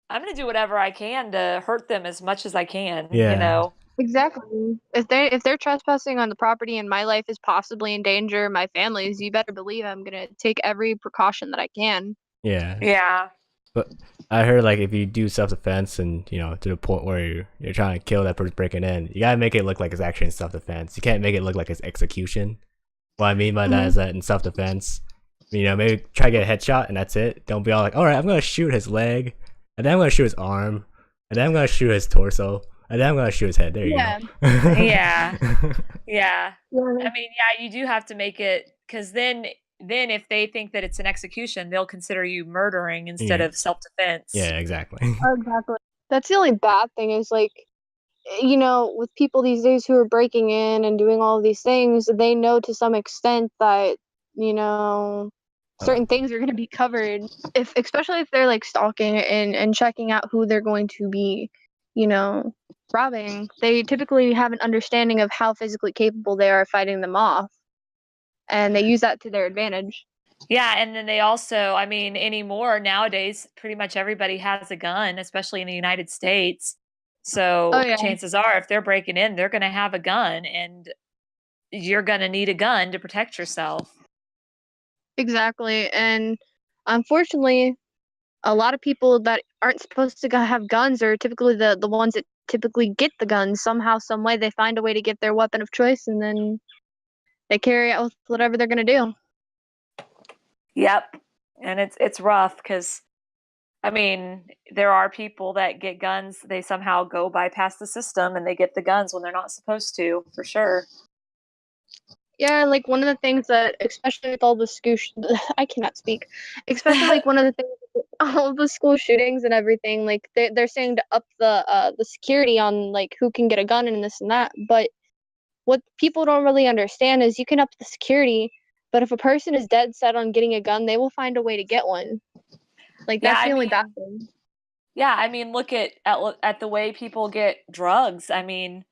I'm going to do whatever I can to hurt them as much as I can, you yeah, know. exactly. If they're trespassing on the property and my life is possibly in danger, my family's, you better believe I'm gonna take every precaution that I can. yeah. Yeah. But I heard like if you do self defense and to the point where you're trying to kill that person breaking in, you gotta make it look like it's actually in self defense. You can't make it look like it's execution. What I mean by that Mhm. is that in self defense, maybe try to get a headshot and that's it. Don't be all like, all right, I'm gonna shoot his leg, and then I'm gonna shoot his arm, and then I'm gonna shoot his torso, and then I'm gonna shoot his head. There you Yeah. Yeah. go. Yeah. Yeah. I mean, yeah, you do have to make it cuz then if they think that it's an execution, they'll consider you murdering instead Yeah, of self-defense. yeah, exactly. Exactly. That's the only bad thing is like, with people these days who are breaking in and doing all of these things, they know to some extent that, you know, Uh, certain things are going to be covered if especially if they're like stalking and checking out who they're going to be, you know, robbing. They typically have an understanding of how physically capable they are of fighting them off, and they use that to their advantage. Yeah, and then they also, I mean, anymore nowadays, pretty much everybody has a gun, especially in the United States. Oh So yeah, chances are, if they're breaking in, they're going to have a gun, and you're going to need a gun to protect yourself. exactly. And unfortunately, a lot of people that aren't supposed to have guns are typically the ones that typically get the guns somehow, some way. They find a way to get their weapon of choice, and then they carry out with whatever they're gonna do. Yep, and it's rough because I mean, there are people that get guns. They somehow go bypass the system and they get the guns when they're not supposed to, for sure. Yeah, like one of the things that, especially with all the scoosh, I cannot speak. Especially like one of the things all of the school shootings and everything, like they're saying to up the security on like who can get a gun and this and that. But what people don't really understand is you can up the security, but if a person is dead set on getting a gun, they will find a way to get one. Like Yeah, that's I the only mean, bad thing. yeah, I mean, look at the way people get drugs. I mean,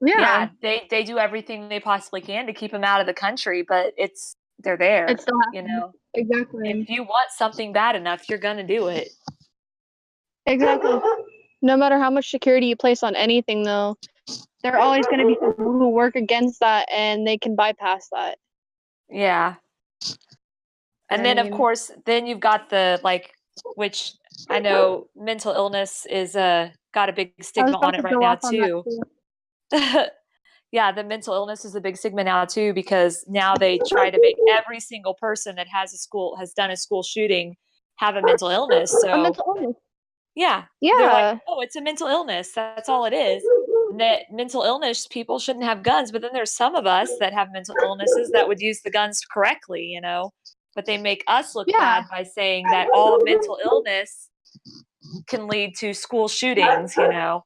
Yeah, yeah, they do everything they possibly can to keep them out of the country, but they're there, it still you happens. know. If Exactly. you want something bad enough, you're gonna do it. Exactly. No matter how much security you place on anything, though, there are always going to be people who work against that and they can bypass that. Yeah. And I then of mean, course, then you've got the like, which I know mental illness is got a big I was stigma on about it to right go now off on that too. too. Yeah, the mental illness is a big stigma now too, because now they try to make every single person that has done a school shooting have a mental illness. A So mental illness. yeah, they're like, Yeah. oh, it's a mental illness. That's all it is. And that mental illness people shouldn't have guns, but then there's some of us that have mental illnesses that would use the guns correctly, you know. But they make us look Yeah. bad by saying that all mental illness can lead to school shootings, you know.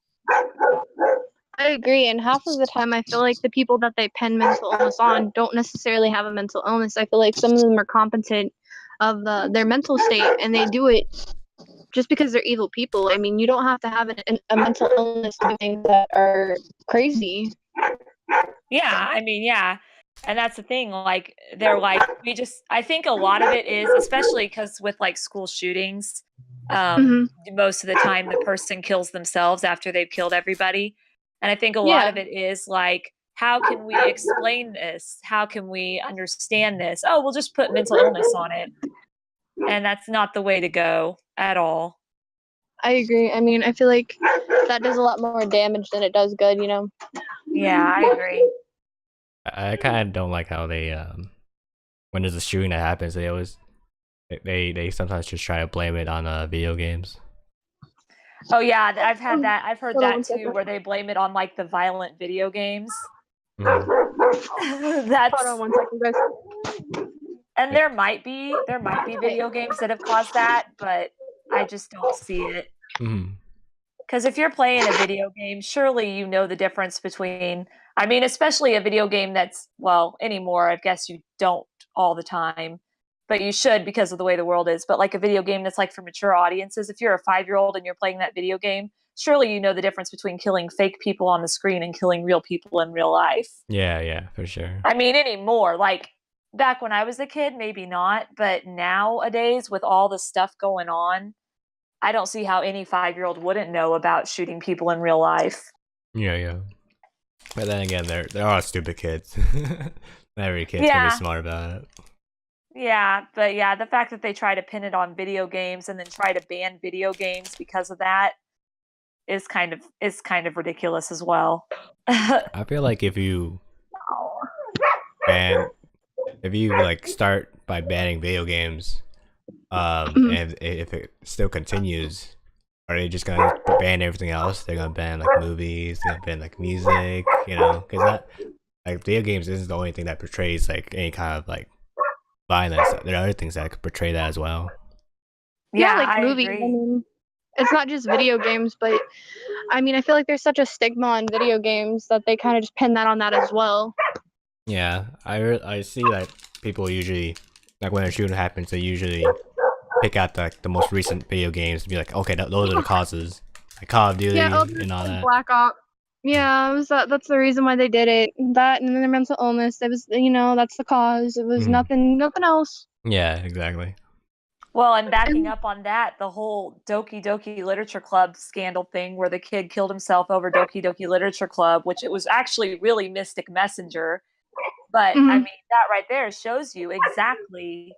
I agree. And half of the time, I feel like the people that they pin mental illness on don't necessarily have a mental illness. I feel like some of them are competent of their mental state and they do it just because they're evil people. I mean, you don't have to have a mental illness to do things that are crazy. Yeah, I mean, yeah. And that's the thing, like they're like I think a lot of it is, especially because with like school shootings, Hmm. most of the time the person kills themselves after they've killed everybody. And I think a lot Yeah. of it is like, how can we explain this? How can we understand this? Oh, we'll just put mental illness on it. And that's not the way to go at all. I agree. I mean, I feel like that does a lot more damage than it does good, you know? Yeah, I agree. I kind of don't like how they when there's a shooting that happens, they sometimes just try to blame it on video games. Oh yeah, I've had that. I've heard Hold on that one too, second. where they blame it on like the violent video games. Mhm. Hold on That's one second, guys. and there might be video games that have caused that, but I just don't see it. Mhm. Because if you're playing a video game, surely you know the difference between, I mean, especially a video game that's, well, anymore, I guess you don't all the time, but you should because of the way the world is. But like a video game that's like for mature audiences, if you're a 5-year-old and you're playing that video game, surely you know the difference between killing fake people on the screen and killing real people in real life. Yeah, yeah, for sure. I mean, anymore, like back when I was a kid, maybe not, but nowadays with all the stuff going on, I don't see how any 5-year-old wouldn't know about shooting people in real life. Yeah, yeah. But then again, they're all stupid kids. Not every kid's gonna be Yeah, smart about it. yeah, but yeah, the fact that they try to pin it on video games and then try to ban video games because of that is kind of ridiculous as well. I feel like ban if you like start by banning video games, Mhm. and if it still continues, are they just gonna ban everything else? They're gonna ban like movies, they're gonna ban like music, you know? Because that like video games isn't the only thing that portrays like any kind of like violence. There are other things that could portray that as well. Yeah, Yeah, like I movies. I agree. mean, it's not just video games, but I mean, I feel like there's such a stigma on video games that they kind of just pin that on that as well. Yeah, I see that people usually like when a shooting happens, they usually pick out the most recent video games and be like, okay, those are the causes, like Call of Yeah, oh, Duty there's and all like that. Black Ops. Yeah, it was that's the reason why they did it. That and then their mental illness. It was, that's the cause. It was Mhm. nothing else. Yeah, exactly. Well, and backing And up on that, the whole Doki Doki Literature Club scandal thing where the kid killed himself over Doki Doki Literature Club, which it was actually really Mystic Messenger. But I mhm. mean, that right there shows you exactly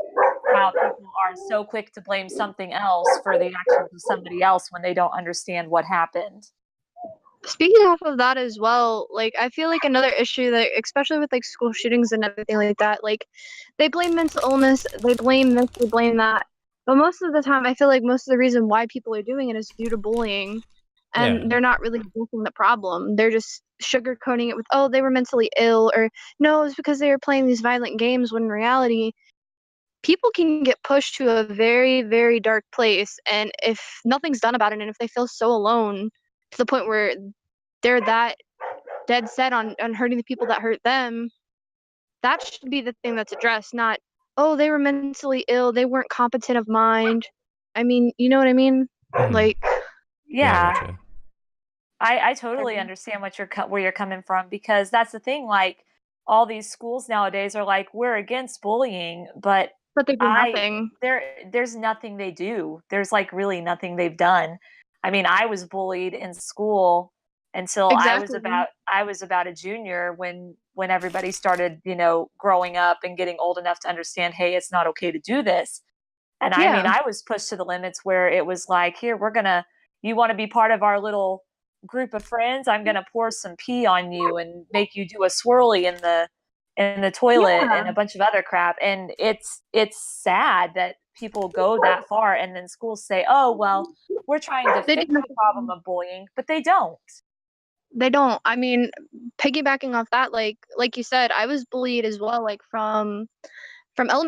how people are so quick to blame something else for the actions of somebody else when they don't understand what happened. Speaking off of that as well, like I feel like another issue that, especially with like school shootings and everything like that, like they blame mental illness, they blame this, they blame that, but most of the time, I feel like most of the reason why people are doing it is due to bullying, Yeah, and they're not really addressing the problem. They're just sugarcoating it with, oh, they were mentally ill, or no, it's because they were playing these violent games. When in reality, people can get pushed to a very, very dark place, and if nothing's done about it, and if they feel so alone to the point where they're that dead set on hurting the people that hurt them, that should be the thing that's addressed, not, oh, they were mentally ill, they weren't competent of mind. I mean, you know what I mean? Like, Yeah, I Yeah. gotcha. I totally understand where you're coming from, because that's the thing. Like, all these schools nowadays are like, we're against bullying, but they do nothing. there's nothing they do. There's like really nothing they've done. I mean, I was bullied in school until Exactly. I was about a junior when everybody started, growing up and getting old enough to understand, hey, it's not okay to do this. And I mean, Yeah. I was pushed to the limits where it was like, here, you want to be part of our little group of friends? I'm going to pour some pee on you and make you do a swirly in the toilet and a bunch of other crap. And it's sad that people go that far, and then schools say, oh, well, we're trying to They fix do the problem of bullying, but they don't. They don't. I mean, piggybacking off that, like you said, I was bullied as well, like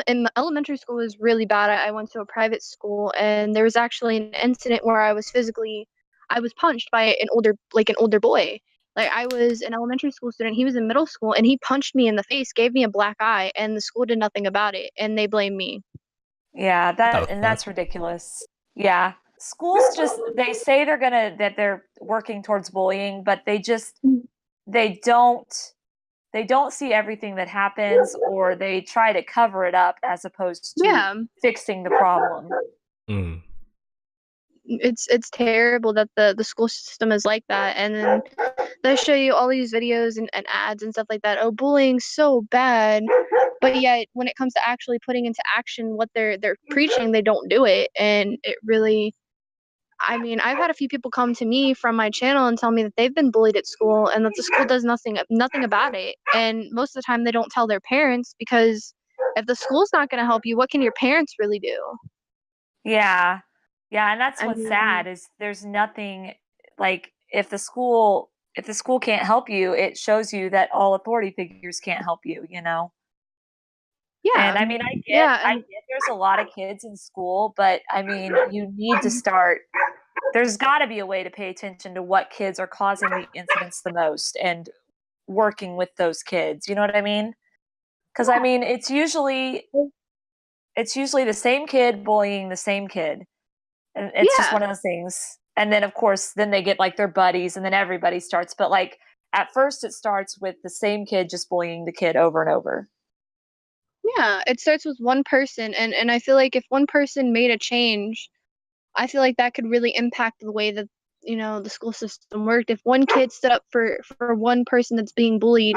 in elementary school was really bad. I went to a private school, and there was actually an incident where I was punched by an older boy. Like, I was an elementary school student, he was in middle school, and he punched me in the face, gave me a black eye, and the school did nothing about it, and they blamed me. Yeah, The that's fuck? ridiculous. Yeah. Schools they say that they're working towards bullying, but they don't they don't see everything that happens, or they try to cover it up as opposed to Yeah. fixing the problem. Mm. It's terrible that the school system is like that, and then they show you all these videos and ads and stuff like that. Oh, bullying's so bad, but yet when it comes to actually putting into action what they're preaching, they don't do it, and it really. I mean, I've had a few people come to me from my channel and tell me that they've been bullied at school and that the school does nothing about it. And most of the time, they don't tell their parents, because if the school's not going to help you, what can your parents really do? Yeah. Yeah, and that's I what's mean, sad is there's nothing, like, if the school can't help you, it shows you that all authority figures can't help you, you know? yeah, And I mean, yeah, I and get there's a lot of kids in school, but I mean, you need to start there's got to be a way to pay attention to what kids are causing the incidents the most and working with those kids. You know what I mean? Because I mean, it's usually the same kid bullying the same kid, and it's just yeah, one of those things. And then of course, then they get like their buddies, and then everybody starts. But like at first, it starts with the same kid just bullying the kid over and over. yeah. It starts with one person, and I feel like if one person made a change, I feel like that could really impact the way that the school system worked. If one kid stood up for one person that's being bullied,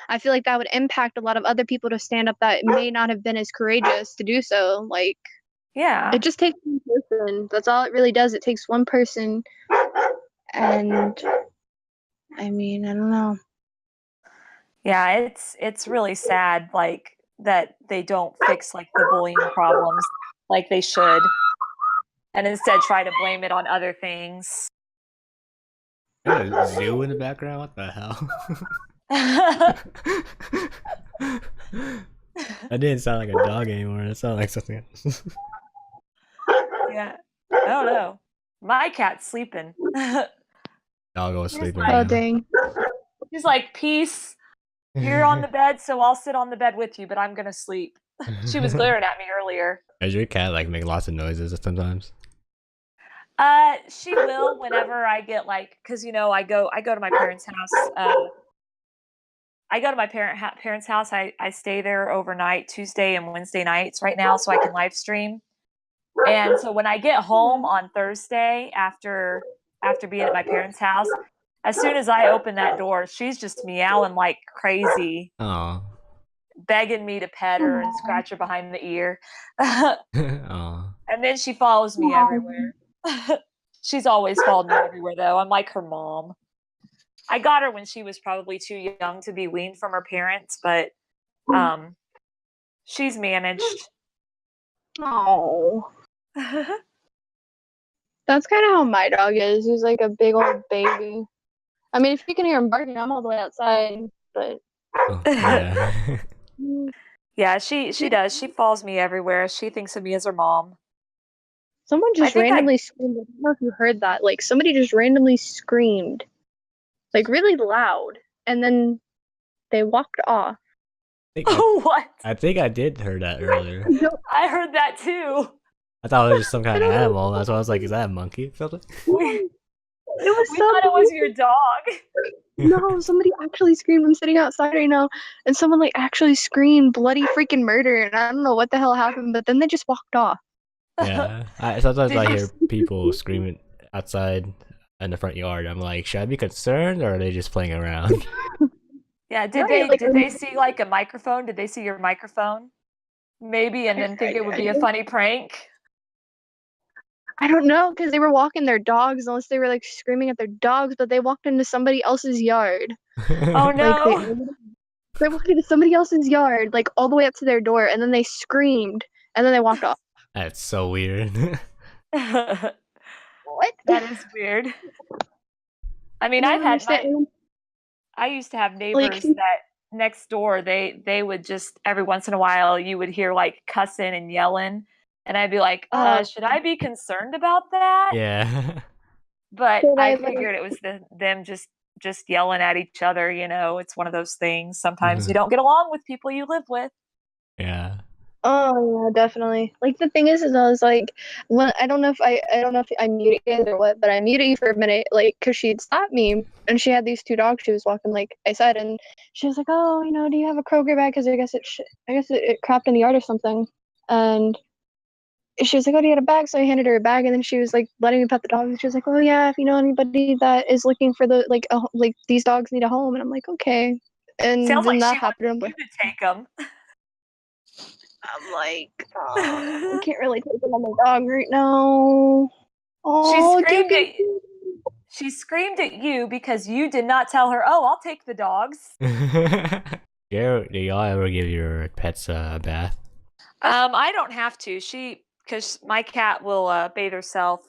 I feel like that would impact a lot of other people to stand up that may not have been as courageous to do so. Like, Yeah, it just takes one person. That's all it really does. It takes one person, and I mean, I don't know. yeah. It's really sad, like that they don't fix like the bullying problems like they should, and instead try to blame it on other things. Got a zoo in the background? What the hell? That didn't sound like a dog anymore. It sounded like something else. Yeah. I don't know. My cat's sleeping. Dog was sleeping Oh, right now. dang. She's like, peace. You're on the bed, so I'll sit on the bed with you, but I'm gonna sleep. She was glaring at me earlier. Does your cat like make lots of noises sometimes? She will whenever I get like, cause I go to my parents' house. I go to my parents' house. I stay there overnight, Tuesday and Wednesday nights right now, so I can live stream. And so when I get home on Thursday after being at my parents' house, as soon as I open that door, she's just meowing like crazy, Aw. begging me to pet her and scratch her behind the ear. Aw. And then she follows me everywhere. She's always followed me everywhere, though. I'm like her mom. I got her when she was probably too young to be weaned from her parents, but she's managed. Oh. That's kind of how my dog is. He's like a big old baby. I mean, if you can hear him barking, I'm all the way outside, but Oh, yeah. Yeah, she does. She follows me everywhere. She thinks of me as her mom. Someone I just think I randomly screamed. I don't know if you heard that. Like somebody just randomly screamed, like really loud, and then they walked off. think I, what? I think I did hear that earlier. No, I heard that too. I thought it was just some I kind of don't know. animal. That's why I was like, is that a monkey? Something? We It was we thought it was something. your dog. No, somebody actually screamed. I'm sitting outside right now, and someone like actually screamed bloody freaking murder, and I don't know what the hell happened, but then they just walked off. Yeah. Sometimes Did I you hear people screaming outside in the front yard. I'm like, should I be concerned or are they just playing around? Yeah, Right, like did they see like a microphone? Did they see your microphone? Maybe and then think it would be a funny prank. I don't know because they were walking their dogs, unless they were like screaming at their dogs, but they walked into somebody else's yard. Oh Like no. they walked into somebody else's yard, like all the way up to their door, and then they screamed, and then they walked off. That's so weird. That What? is weird. I mean, I don't understand. I used to have Like, neighbors that next door they would just every once in a while you would hear like cussing and yelling and I'd be like, uh, should I be concerned about that? Yeah. But should I I like? figured it was them just yelling at each other, you know. It's one of those things. Sometimes you don't get along with people you live with. Yeah. Oh yeah, definitely. Like the thing is I was like, when I don't know if I muted you or what, but I muted you for a minute, like, cause she'd stopped me, and she had these two dogs she was walking, like I said, and she was like, oh, do you have a Kroger bag? Cause I guess it crapped in the yard or something, and she was like, oh, do you have a bag? So I handed her a bag, and then she was like letting me pet the dogs, and she was like, oh yeah, if you know anybody that is looking for the like these dogs need a home, and I'm like, okay, and Sounds then like that she happened. wants you to take them. I'm like, I can't really take it on my dog right now. she Oh, cute, screamed cute, at cute. she screamed at you because you did not tell her, "Oh, I'll take the dogs." Do y'all ever give your pets a bath? I don't have to. Because my cat will bathe herself,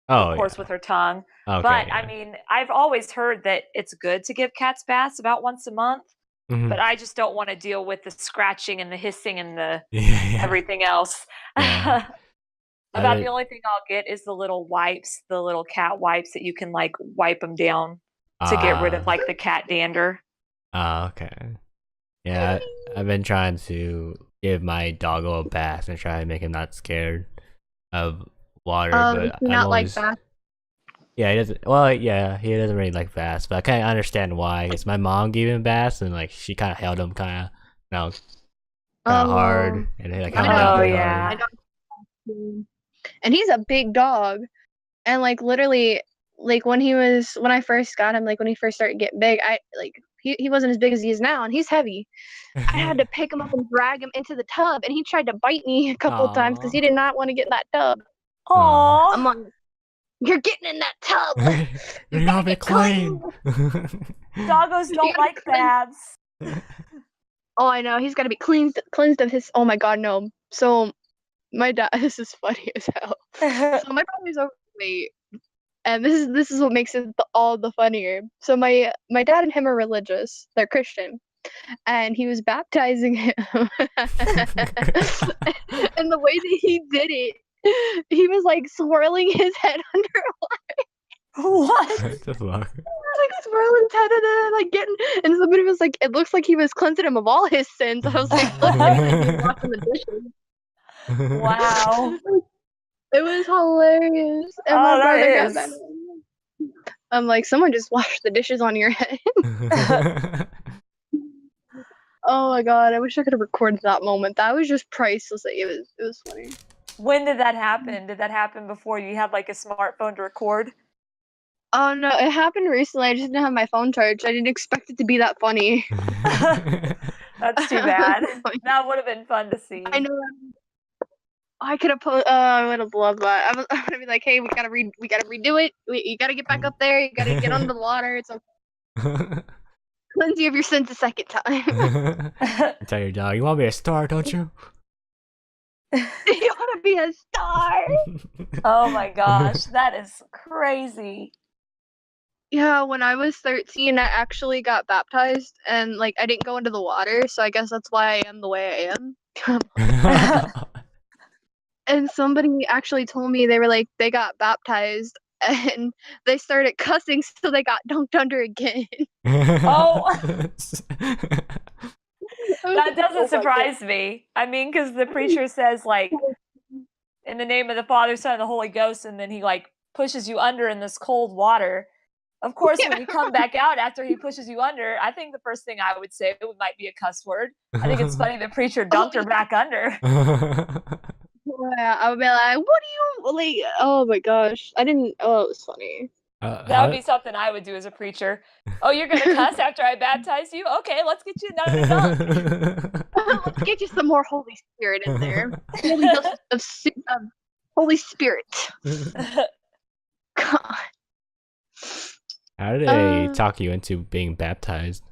of Oh course, yeah. with her tongue. Okay. But I Yeah. mean, I've always heard that it's good to give cats baths about once a month. Mhm. But I just don't want to deal with the scratching and the hissing and the Yeah. Yeah. everything else. Yeah. I About the bet. only thing I'll get is the little wipes, the little cat wipes that you can like wipe them down to get rid of Ah. like the cat dander. Okay. Yeah. I've been trying to give my doggo a bath and try to make him not scared of water, Is but he I'm not like always. that? Yeah, he doesn't. Well, yeah, he doesn't really like baths, but I kind of understand why. It's my mom gave him baths, and like she kind of held him kind of hard, and they like My held him down Oh dog, pretty my hard. yeah. dog, and he's a big dog, and like literally, like when I first got him, like when he first started getting big, he wasn't as big as he is now, and he's heavy. I had to pick him up and drag him into the tub, and he tried to bite me a couple of times because Aww. he did not want to get in that tub. I'm Aw. like, you're getting in that tub. You You gotta gotta be get clean. Doggos You don't gotta like get clean. baths. Oh, I know. He's got to be cleansed of his. Oh my God, no. So my dad. This is funny as hell. So my brother's overweight, and this is what makes it all the funnier. So my dad and him are religious. They're Christian, and he was baptizing him, and the way that he did it, he was like swirling his head under, What? What the fuck? like swirling his head and like getting. And somebody was like, it looks like he was cleansing him of all his sins. I was like, look, maybe he was washing the dishes. Wow. It was hilarious. And my Oh, that brother got is. mad. I'm like, someone just washed the dishes on your head. Oh my God, I wish I could have recorded that moment. That was just priceless. Like, it was funny. When did that happen? Did that happen before you had like a smartphone to record? Oh no, it happened recently. I just didn't have my phone charged. I didn't expect it to be that funny. That's too bad. That would have been fun to see. I know. I could have put. I would have loved that. I would be like, hey, we gotta redo it. You gotta get back up there. You gotta get under the water. It's okay. Cleanse you of your sins a second time. Tell your dog, you want to be a star, don't you? You want to be a star? Oh my gosh, that is crazy. Yeah, when I was 13, I actually got baptized, and like I didn't go into the water, so I guess that's why I am the way I am. And somebody actually told me they were like they got baptized and they started cussing, so they got dunked under again. Oh, I was that like, doesn't oh my surprise me. I mean, because the preacher says like in the name of the Father, Son, and the Holy Ghost, and then he like pushes you under in this cold water. Of course, when you come back out after he pushes you under, I think the first thing I would say might be a cuss word. I think it's funny the preacher dunked her back under. Yeah, I would be like, what do you like? Oh my gosh, I didn't. Oh, it was funny. That would be something I would do as a preacher. Oh, you're gonna cuss after I baptize you? Okay, let's get you another dunk. Let's get you some more Holy Spirit in there. Holy dose of Holy Spirit. God. How did they talk you into being baptized?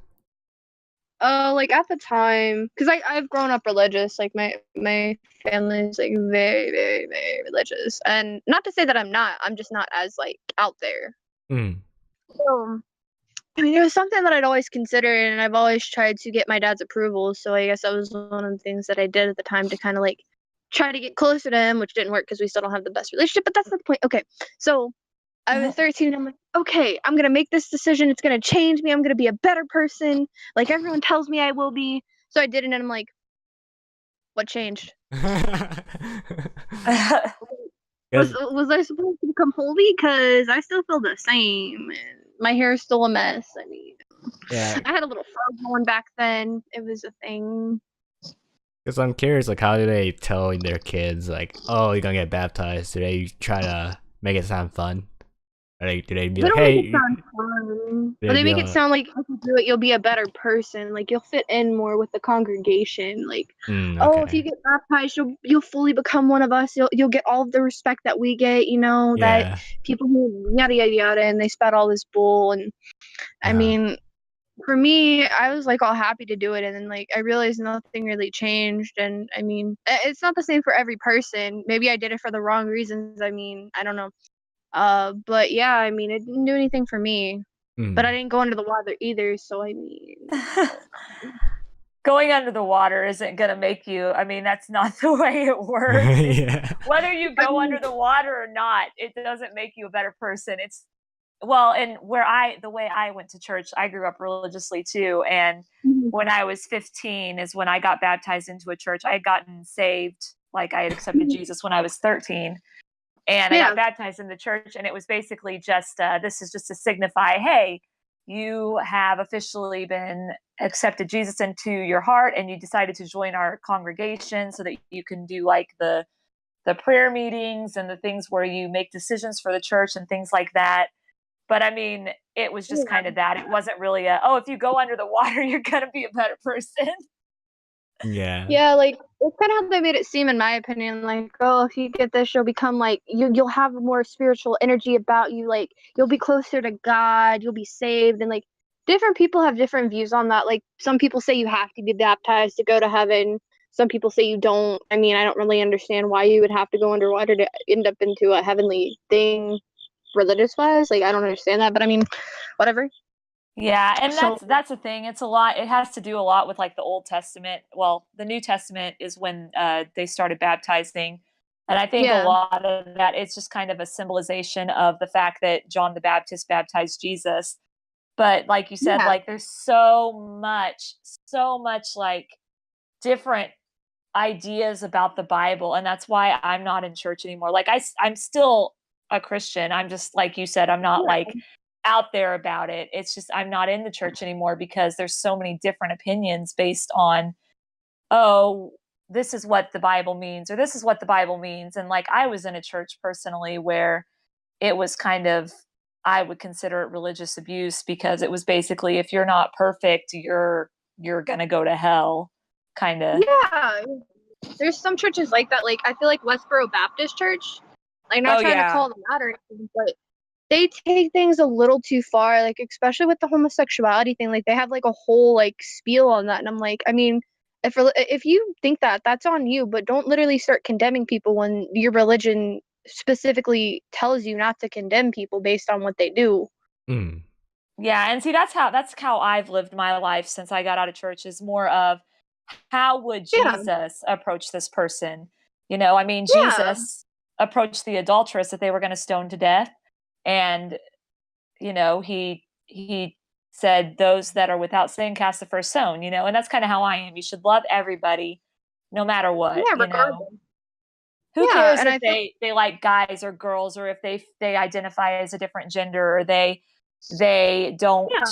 Like at the time, because I've grown up religious. Like my family's like very, very, very religious, and not to say that I'm not. I'm just not as like out there. Mm. So, I mean, it was something that I'd always considered, and I've always tried to get my dad's approval. So I guess that was one of the things that I did at the time to kind of like try to get closer to him, which didn't work because we still don't have the best relationship. But that's not the point. Okay, so I was 13 and I'm like, okay, I'm going to make this decision. It's going to change me. I'm going to be a better person. Like everyone tells me I will be. So I did it and I'm like, what changed? Was I supposed to become holy? Because I still feel the same. And my hair is still a mess. I mean, yeah. I had a little fro going back then. It was a thing. Because I'm curious, like, how do they tell their kids, like, oh, you're gonna get baptized? Do they try to make it sound fun? Or do they be They like, don't hey, make it sound fun. do But they they be make it like, sound like if you do it, you'll be a better person. Like you'll fit in more with the congregation. Like, oh, if you okay, get baptized, you'll fully become one of us. You'll get all of the respect that we get. You know that yeah, people who yada yada yada, and they spat all this bull. And I mean, for me, I was like all happy to do it, and then like I realized nothing really changed. And I mean, it's not the same for every person. Maybe I did it for the wrong reasons. I mean, I don't know. But yeah, I mean, it didn't do anything for me. But I didn't go under the water either, so I mean. Going under the water isn't going to make you, I mean, that's not the way it works. yeah, Whether you go under the water or not, it doesn't make you a better person. It's, well, and the way I went to church, I grew up religiously too. And when I was 15 is when I got baptized into a church. I had gotten saved, like I had accepted Jesus when I was 13. And I got baptized in the church, and it was basically just this is just to signify, hey, you have officially been accepted Jesus into your heart, and you decided to join our congregation so that you can do like the prayer meetings and the things where you make decisions for the church and things like that. But I mean, it was just kind of that. It wasn't really if you go under the water, you're gonna be a better person. Yeah, like it's kind of how they made it seem, in my opinion. Like, oh, if you get this, you'll become like you'll have more spiritual energy about you. Like, you'll be closer to God. You'll be saved, and like different people have different views on that. Like, some people say you have to be baptized to go to heaven. Some people say you don't. I mean, I don't really understand why you would have to go underwater to end up into a heavenly thing, religious wise. Like, I don't understand that, but I mean, whatever. Yeah, and that's the thing. It's a lot. It has to do a lot with like the Old Testament. Well, the New Testament is when they started baptizing, and I think a lot of that it's just kind of a symbolization of the fact that John the Baptist baptized Jesus. But like you said, like there's so much like different ideas about the Bible, and that's why I'm not in church anymore. Like I'm still a Christian. I'm just like you said. I'm not like out there about it. It's just I'm not in the church anymore because there's so many different opinions based on, oh, this is what the Bible means, or this is what the Bible means. And like I was in a church personally where it was kind of, I would consider it religious abuse because it was basically if you're not perfect, you're gonna go to hell, kind of. Yeah, there's some churches like that. Like I feel like Westboro Baptist Church. Like not trying to call them out or anything, but they take things a little too far, like especially with the homosexuality thing. Like they have like a whole like spiel on that, and I'm like, I mean, if you think that, that's on you, but don't literally start condemning people when your religion specifically tells you not to condemn people based on what they do. Yeah, and see that's how I've lived my life since I got out of church, is more of how would Yeah, Jesus approach this person? You know, I mean, yeah, Jesus approached the adulteress that they were going to stone to death, and you know, he said, "Those that are without sin cast the first stone." You know, and that's kind of how I am. You should love everybody, no matter what. yeah, You know, regardless. who Yeah, cares and if I feel they like guys or girls, or if they identify as a different gender, or they yeah,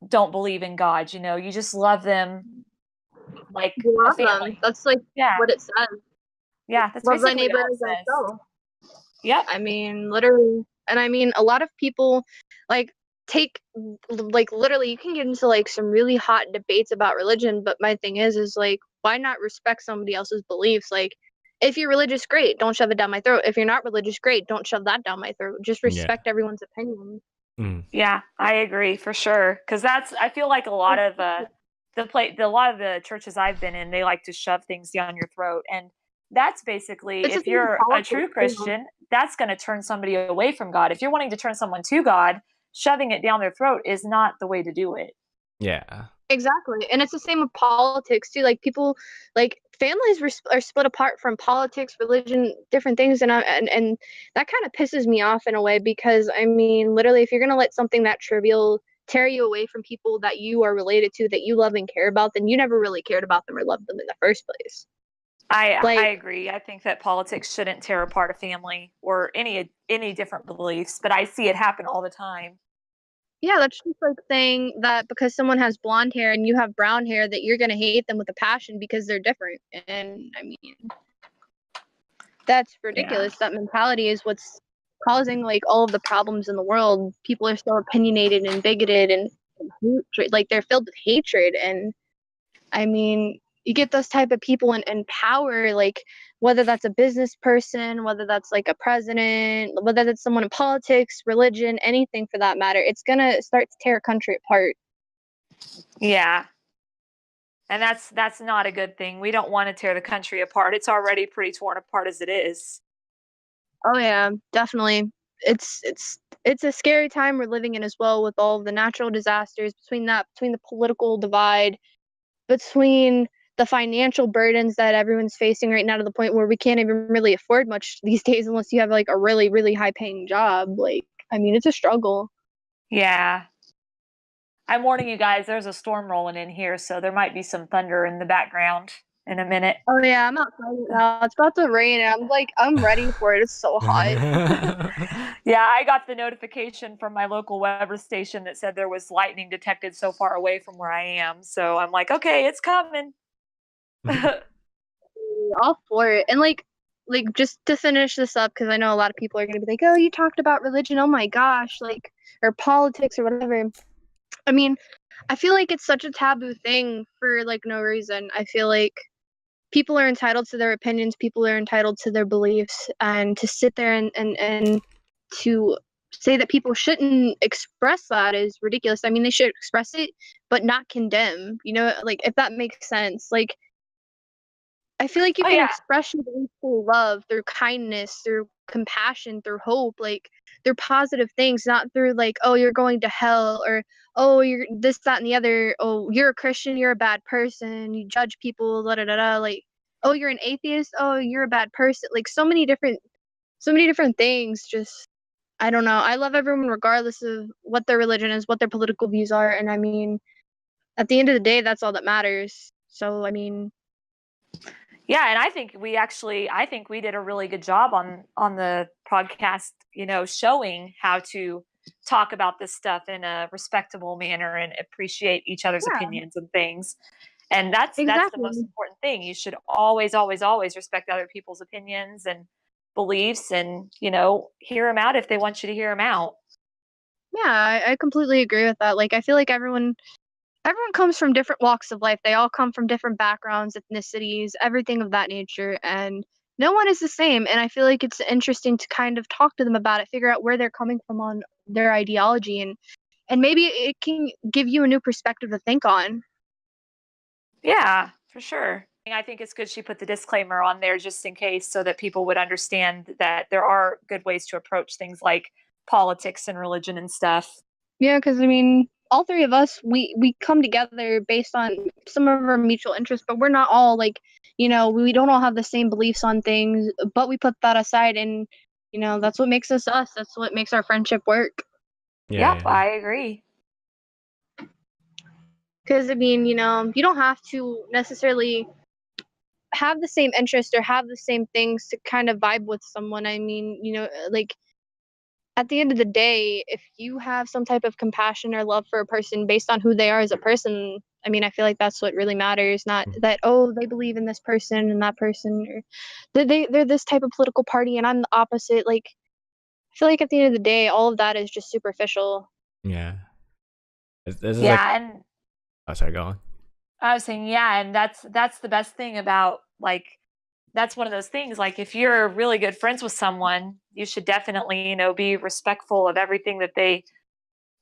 don't believe in God. You know, you just love them like you a love them. family. That's like Yeah, what it says. yeah, that's Love thy basically neighbor all as it says. thyself. Yep. I mean, literally, and I mean, a lot of people like take like literally you can get into like some really hot debates about religion, but my thing is like why not respect somebody else's beliefs? Like if you're religious, great, don't shove it down my throat. If you're not religious, great, don't shove that down my throat. Just Yeah. respect everyone's opinion. Yeah, I agree for sure. Because that's I feel like a lot of a lot of the churches I've been in, they like to shove things down your throat, and that's basically, It's the if same with you're a politics true too. Christian, that's going to turn somebody away from God. If you're wanting to turn someone to God, shoving it down their throat is not the way to do it. Yeah. Exactly. And it's the same with politics too. Like people like families are split apart from politics, religion, different things and that kind of pisses me off in a way because I mean, literally if you're going to let something that trivial tear you away from people that you are related to that you love and care about, then you never really cared about them or loved them in the first place. I Like agree. I think that politics shouldn't tear apart a family or any different beliefs, but I see it happen all the time. yeah, that's just like saying that because someone has blonde hair and you have brown hair that you're going to hate them with a passion because they're different. And I mean, that's Yeah. ridiculous. That mentality is what's causing like all of the problems in the world. People are so opinionated and bigoted and hatred, like they're filled with hatred. And I mean, you get those type of people in power, like whether that's a business person, whether that's like a president, whether that's someone in politics, religion, anything for that matter, it's gonna start to tear a country apart. Yeah. And that's not a good thing. We don't want to tear the country apart. It's already pretty torn apart as it is. Oh yeah, definitely. It's a scary time we're living in as well with all of the natural disasters, between the political divide, between the financial burdens that everyone's facing right now to the point where we can't even really afford much these days unless you have like a really, really high paying job. Like, I mean, it's a struggle. Yeah. I'm warning you guys, there's a storm rolling in here, so there might be some thunder in the background in a minute. Oh yeah, I'm outside right now. It's about to rain and I'm ready for it. It's so hot. Yeah, I got the notification from my local weather station that said there was lightning detected so far away from where I am. So I'm like, okay, it's coming. All for it. And like just to finish this up, because I know a lot of people are gonna be like, oh, you talked about religion, oh my gosh, like or politics or whatever. I mean, I feel like it's such a taboo thing for like no reason. I feel like people are entitled to their opinions, people are entitled to their beliefs, and to sit there and to say that people shouldn't express that is ridiculous. I mean, they should express it, but not condemn. You know, like if that makes sense. Like I feel like you Oh can yeah. express your beliefs through love, through kindness, through compassion, through hope, like through positive things, not through like, oh, you're going to hell or oh, you're this, that, and the other. Oh, you're a Christian, you're a bad person. You judge people, da da da da. Like, oh, you're an atheist. Oh, you're a bad person. Like so many different things. Just I don't know. I love everyone regardless of what their religion is, what their political views are, and I mean, at the end of the day, that's all that matters. So I mean, Yeah, and I think we did a really good job on the podcast, you know, showing how to talk about this stuff in a respectable manner and appreciate each other's yeah, opinions and things. And that's the most exactly. important thing. You should always always always respect other people's opinions and beliefs, and, you know, hear them out if they want you to hear them out. Yeah, I completely agree with that. Like, I feel like everyone comes from different walks of life. They all come from different backgrounds, ethnicities, everything of that nature, and no one is the same. And I feel like it's interesting to kind of talk to them about it, figure out where they're coming from on their ideology, and maybe it can give you a new perspective to think on. Yeah, for sure. I think it's good she put the disclaimer on there just in case, so that people would understand that there are good ways to approach things like politics and religion and stuff. Yeah, because I mean, all three of us, we come together based on some of our mutual interests, but we're not all like, we don't all have the same beliefs on things, but we put that aside, and that's what makes us us. That's what makes our friendship work. Yeah, Yep, yeah. I agree. Because I mean, you don't have to necessarily have the same interest or have the same things to kind of vibe with someone. I mean, like at the end of the day, if you have some type of compassion or love for a person based on who they are as a person, I mean, I feel like that's what really matters. Not that, oh, they believe in this person and that person, or they're this type of political party and I'm the opposite. Like, I feel like at the end of the day, all of that is just superficial. Yeah. This is like, Yeah, and oh, sorry, go on. I was saying, yeah, and that's the best thing about, like, that's one of those things. Like, if you're really good friends with someone, you should definitely, be respectful of everything that they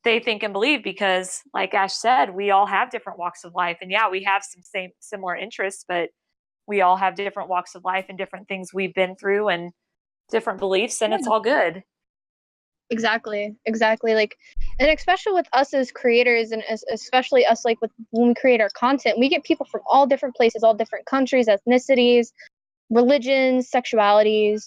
think and believe, because, like Ash said, we all have different walks of life, and yeah, we have some similar interests, but we all have different walks of life and different things we've been through and different beliefs, and it's all good. Exactly. Like, and especially with us as creators, and especially us, like, when we create our content, we get people from all different places, all different countries, ethnicities, religions, sexualities,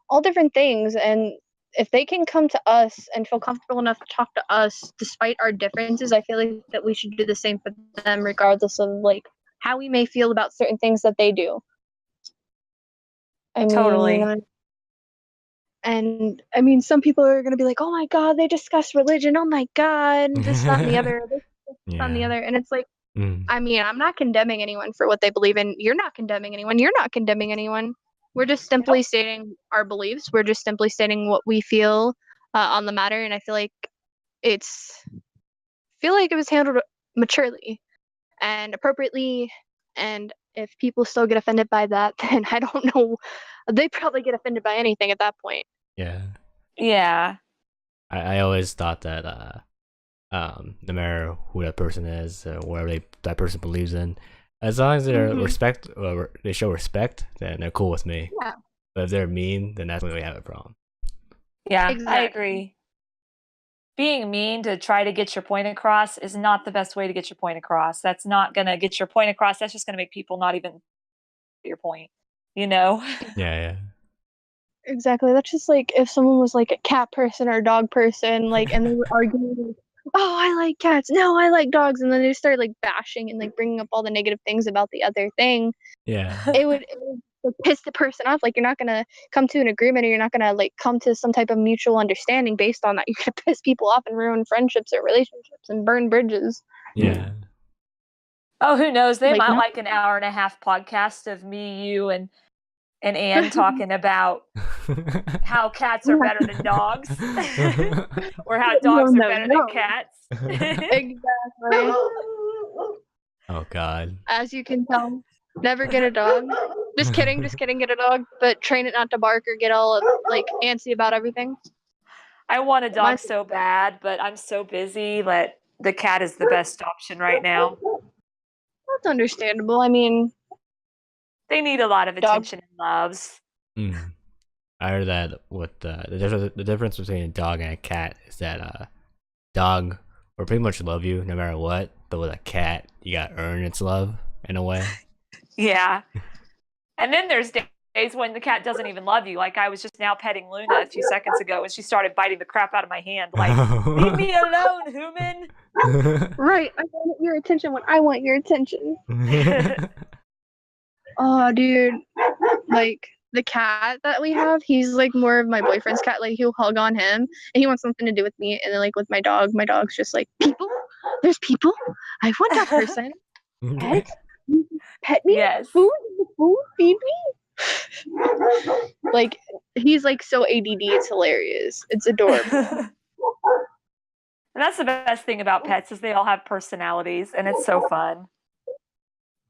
all different things. And if they can come to us and feel comfortable enough to talk to us despite our differences, I feel like that we should do the same for them, regardless of like how we may feel about certain things that they do. I mean, Totally. and I mean, some people are going to be like, oh my God, they discuss religion. Oh my God, this, that, and the other, this, that, and the Yeah. other. And it's like, Mm. I mean, I'm not condemning anyone for what they believe in. You're not condemning anyone. You're not condemning anyone. We're just simply stating our beliefs. We're just simply stating what we feel on the matter. And I feel like it was handled maturely and appropriately. And if people still get offended by that, then I don't know. They probably get offended by anything at that point. Yeah. Yeah. I always thought that no matter who that person is, whatever that person believes in, as long as they're they show respect, then they're cool with me. Yeah. But if they're mean, then that's when we have a problem. Yeah, Exactly. I agree. Being mean to try to get your point across is not the best way to get your point across. That's not going to get your point across. That's just going to make people not even your point, Yeah, yeah. Exactly. That's just like if someone was like a cat person or a dog person, like, and they were arguing, like, oh, I like cats. No, I like dogs. And then they started like bashing and like bringing up all the negative things about the other thing. Yeah. It would like, piss the person off. Like, you're not going to come to an agreement, or you're not going to like come to some type of mutual understanding based on that. You're going to piss people off and ruin friendships or relationships and burn bridges. Yeah. Oh, who knows? They Like, might no. like an hour and a half podcast of me, you, and Anne talking about how cats are better than dogs, or how dogs are better than cats. Exactly. Oh God. As you can tell, never get a dog. Just kidding, get a dog, but train it not to bark or get all like antsy about everything. I want a dog so bad, but I'm so busy that the cat is the best option right now. That's understandable. I mean, they need a lot of attention and loves. Mm. I heard that with the difference between a dog and a cat is that dog will pretty much love you no matter what, but with a cat you gotta earn its love in a way. Yeah. And then there's days when the cat doesn't even love you. Like I was just now petting Luna a few seconds ago and she started biting the crap out of my hand. Like, leave me alone, human. Right. I want your attention when I want your attention. Oh, dude. Like, the cat that we have, he's like more of my boyfriend's cat. Like, he'll hug on him and he wants something to do with me. And then like with my dog's just like, people? There's people? I want that person. Pet? Pet me? Yes. Food? Feed me? Like, he's like so ADD, it's hilarious. It's adorable. And that's the best thing about pets is they all have personalities and it's so fun.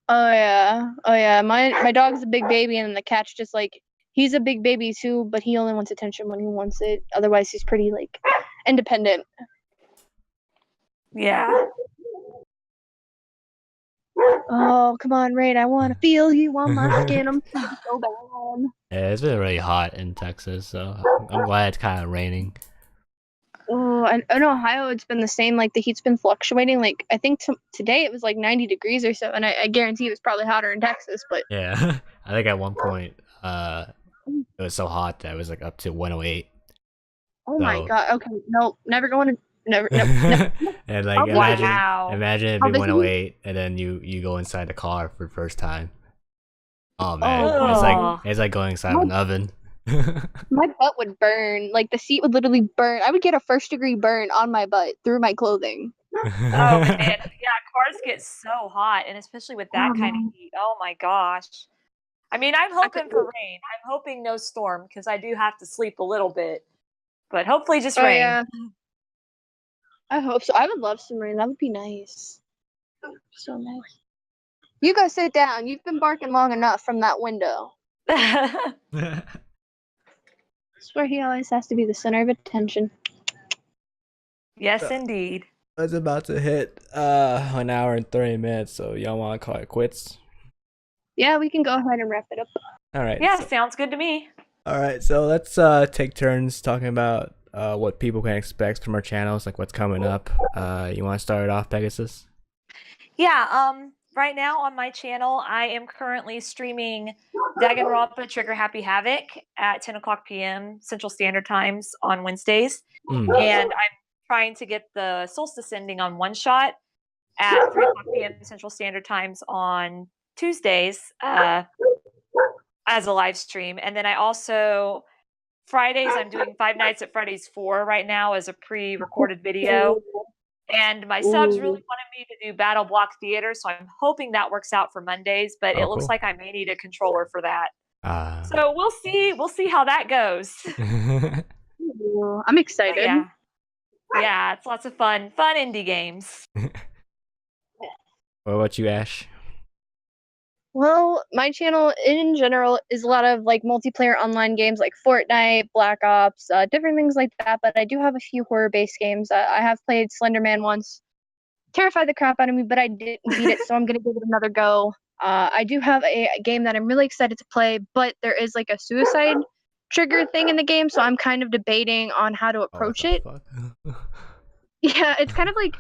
Oh yeah. My dog's a big baby, and the cat's just like, he's a big baby too, but he only wants attention when he wants it. Otherwise, he's pretty like independent. Yeah. Oh, come on, Rain. I want to feel you on my skin. I'm so bad. Yeah, it's been really hot in Texas, so I'm glad it's kind of raining. Oh, Oh, and in Ohio, it's been the same. Like the heat's been fluctuating. Like I think today it was like 90 degrees or so, and I guarantee it was probably hotter in Texas. But Yeah, I think at one point, it was so hot that it was like up to 108. oh my So, god. Okay, no, never going to never. No, no. and like Wow. imagine it I'll being visit you. 108, and then you go inside the car for the first time. Oh man, Oh it's like god, it's like going inside of an oven. my butt would burn. Like the seat would literally burn. I would get a first-degree burn on my butt through my clothing. Oh man, yeah, cars get so hot, and especially with that kind of Um, heat. Oh my gosh. I mean, I'm I could. hoping for rain. I'm hoping no storm because I do have to sleep a little bit, but hopefully just Oh rain. yeah, I hope so. I would love some rain. That would be nice. So nice. You go sit down. You've been barking long enough from that window. I swear he always has to be the center of attention. Yes, indeed. It's about to hit 1 hour and 30 minutes, so y'all want to call it quits? Yeah, we can go ahead and wrap it up. All right. Yeah, sounds good to me. All right, so let's take turns talking about what people can expect from our channels, like what's coming up. You want to start it off, Pegasus? Yeah, right now on my channel, I am currently streaming Danganronpa Trigger Happy Havoc at 10 o'clock p.m. Central Standard Times on Wednesdays. And I'm trying to get the Solstice ending on One Shot at 3 o'clock p.m. Central Standard Times on Tuesdays as a live stream. And then I also, Fridays, I'm doing Five Nights at Freddy's 4 right now as a pre-recorded video. And my subs really wanted me to do Battle Block Theater, so I'm hoping that works out for Mondays, but it looks like I may need a controller for that. So we'll see how that goes. I'm excited. Yeah, it's lots of fun indie games. What about you, Ash? Well, my channel in general is a lot of like multiplayer online games like Fortnite, Black Ops, different things like that. But I do have a few horror-based games. I have played Slender Man once. Terrified the crap out of me, but I didn't beat it, so I'm gonna give it another go. I do have a game that I'm really excited to play, but there is like a suicide trigger thing in the game, so I'm kind of debating on how to approach it. Yeah, it's kind of like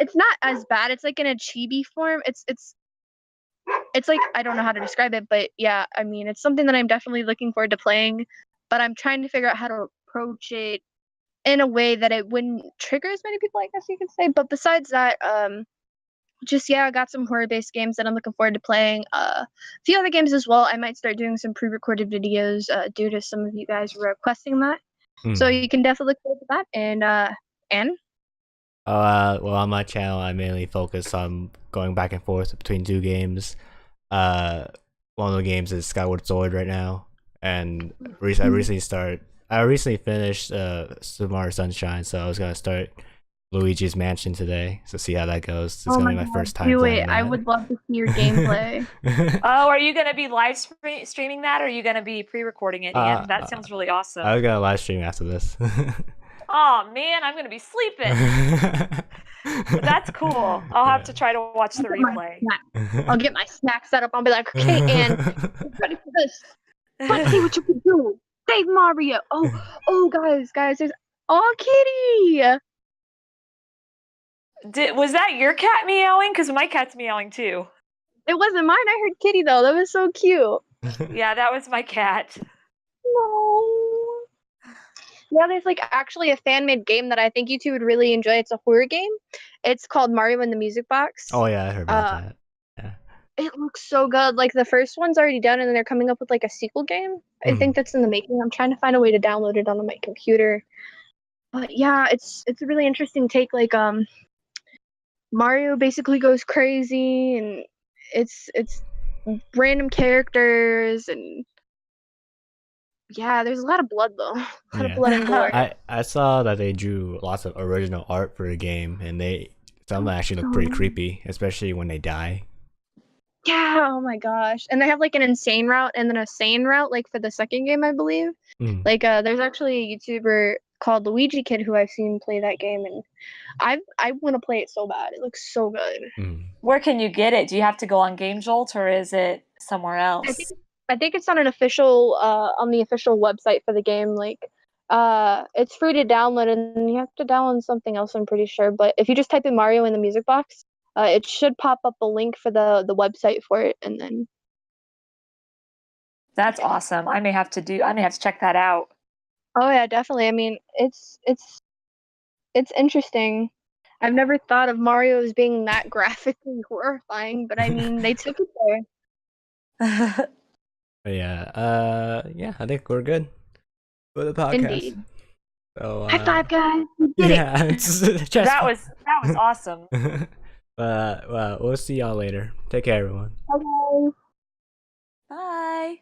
it's not as bad. It's like in a chibi form. It's like I don't know how to describe it, but yeah, I mean it's something that I'm definitely looking forward to playing, but I'm trying to figure out how to approach it in a way that it wouldn't trigger as many people, I guess you could say. But besides that, I got some horror-based games that I'm looking forward to playing. A few other games as well. I might start doing some pre-recorded videos due to some of you guys requesting that. So you can definitely look forward to that. And Anne? Well, on my channel, I mainly focus on going back and forth between two games. One of the games is Skyward Sword right now, and I recently finished Super Mario Sunshine, so I was gonna start Luigi's Mansion today, so see how that goes. It's gonna be my first time playing that. I would love to see your gameplay. Oh, are you gonna be live streaming that, or are you gonna be pre-recording it, Ian? That sounds really awesome. I was gonna live stream after this. Oh man, I'm gonna be sleeping. But that's cool. I'll have to try to watch the replay. I'll get my snack set up. I'll be like, okay, Anne, ready for this? Let's see what you can do. Save Mario. Oh, guys, there's Kitty. Was that your cat meowing? Because my cat's meowing too. It wasn't mine. I heard Kitty though. That was so cute. Yeah, that was my cat. No. Yeah, there's like actually a fan-made game that I think you two would really enjoy. It's a horror game. It's called Mario and the Music Box. Oh yeah, I heard about that. Yeah. It looks so good. Like the first one's already done, and then they're coming up with like a sequel game. I think that's in the making. I'm trying to find a way to download it on my computer. But yeah, it's a really interesting take. Like Mario basically goes crazy, and it's random characters, and yeah, there's a lot of blood though. A lot of blood and gore. I saw that they drew lots of original art for the game, and some actually look pretty creepy, especially when they die. Yeah, oh my gosh. And they have like an insane route and then a sane route, like for the second game, I believe. Like there's actually a YouTuber called Luigi Kid who I've seen play that game, and I want to play it so bad. It looks so good. Where can you get it? Do you have to go on Game Jolt, or is it somewhere else? I think it's on an official on the official website for the game. Like It's free to download, and you have to download something else, I'm pretty sure. But if you just type in Mario in the music box, it should pop up a link for the website for it, and then. That's awesome. I may have to check that out. Oh yeah, definitely. I mean, it's interesting. I've never thought of Mario as being that graphically horrifying, but I mean, they took it there. But yeah, I think we're good for the podcast. Indeed. So High five, guys. We did yeah, it. that was awesome. Well, we'll see y'all later. Take care, everyone. Bye. Bye.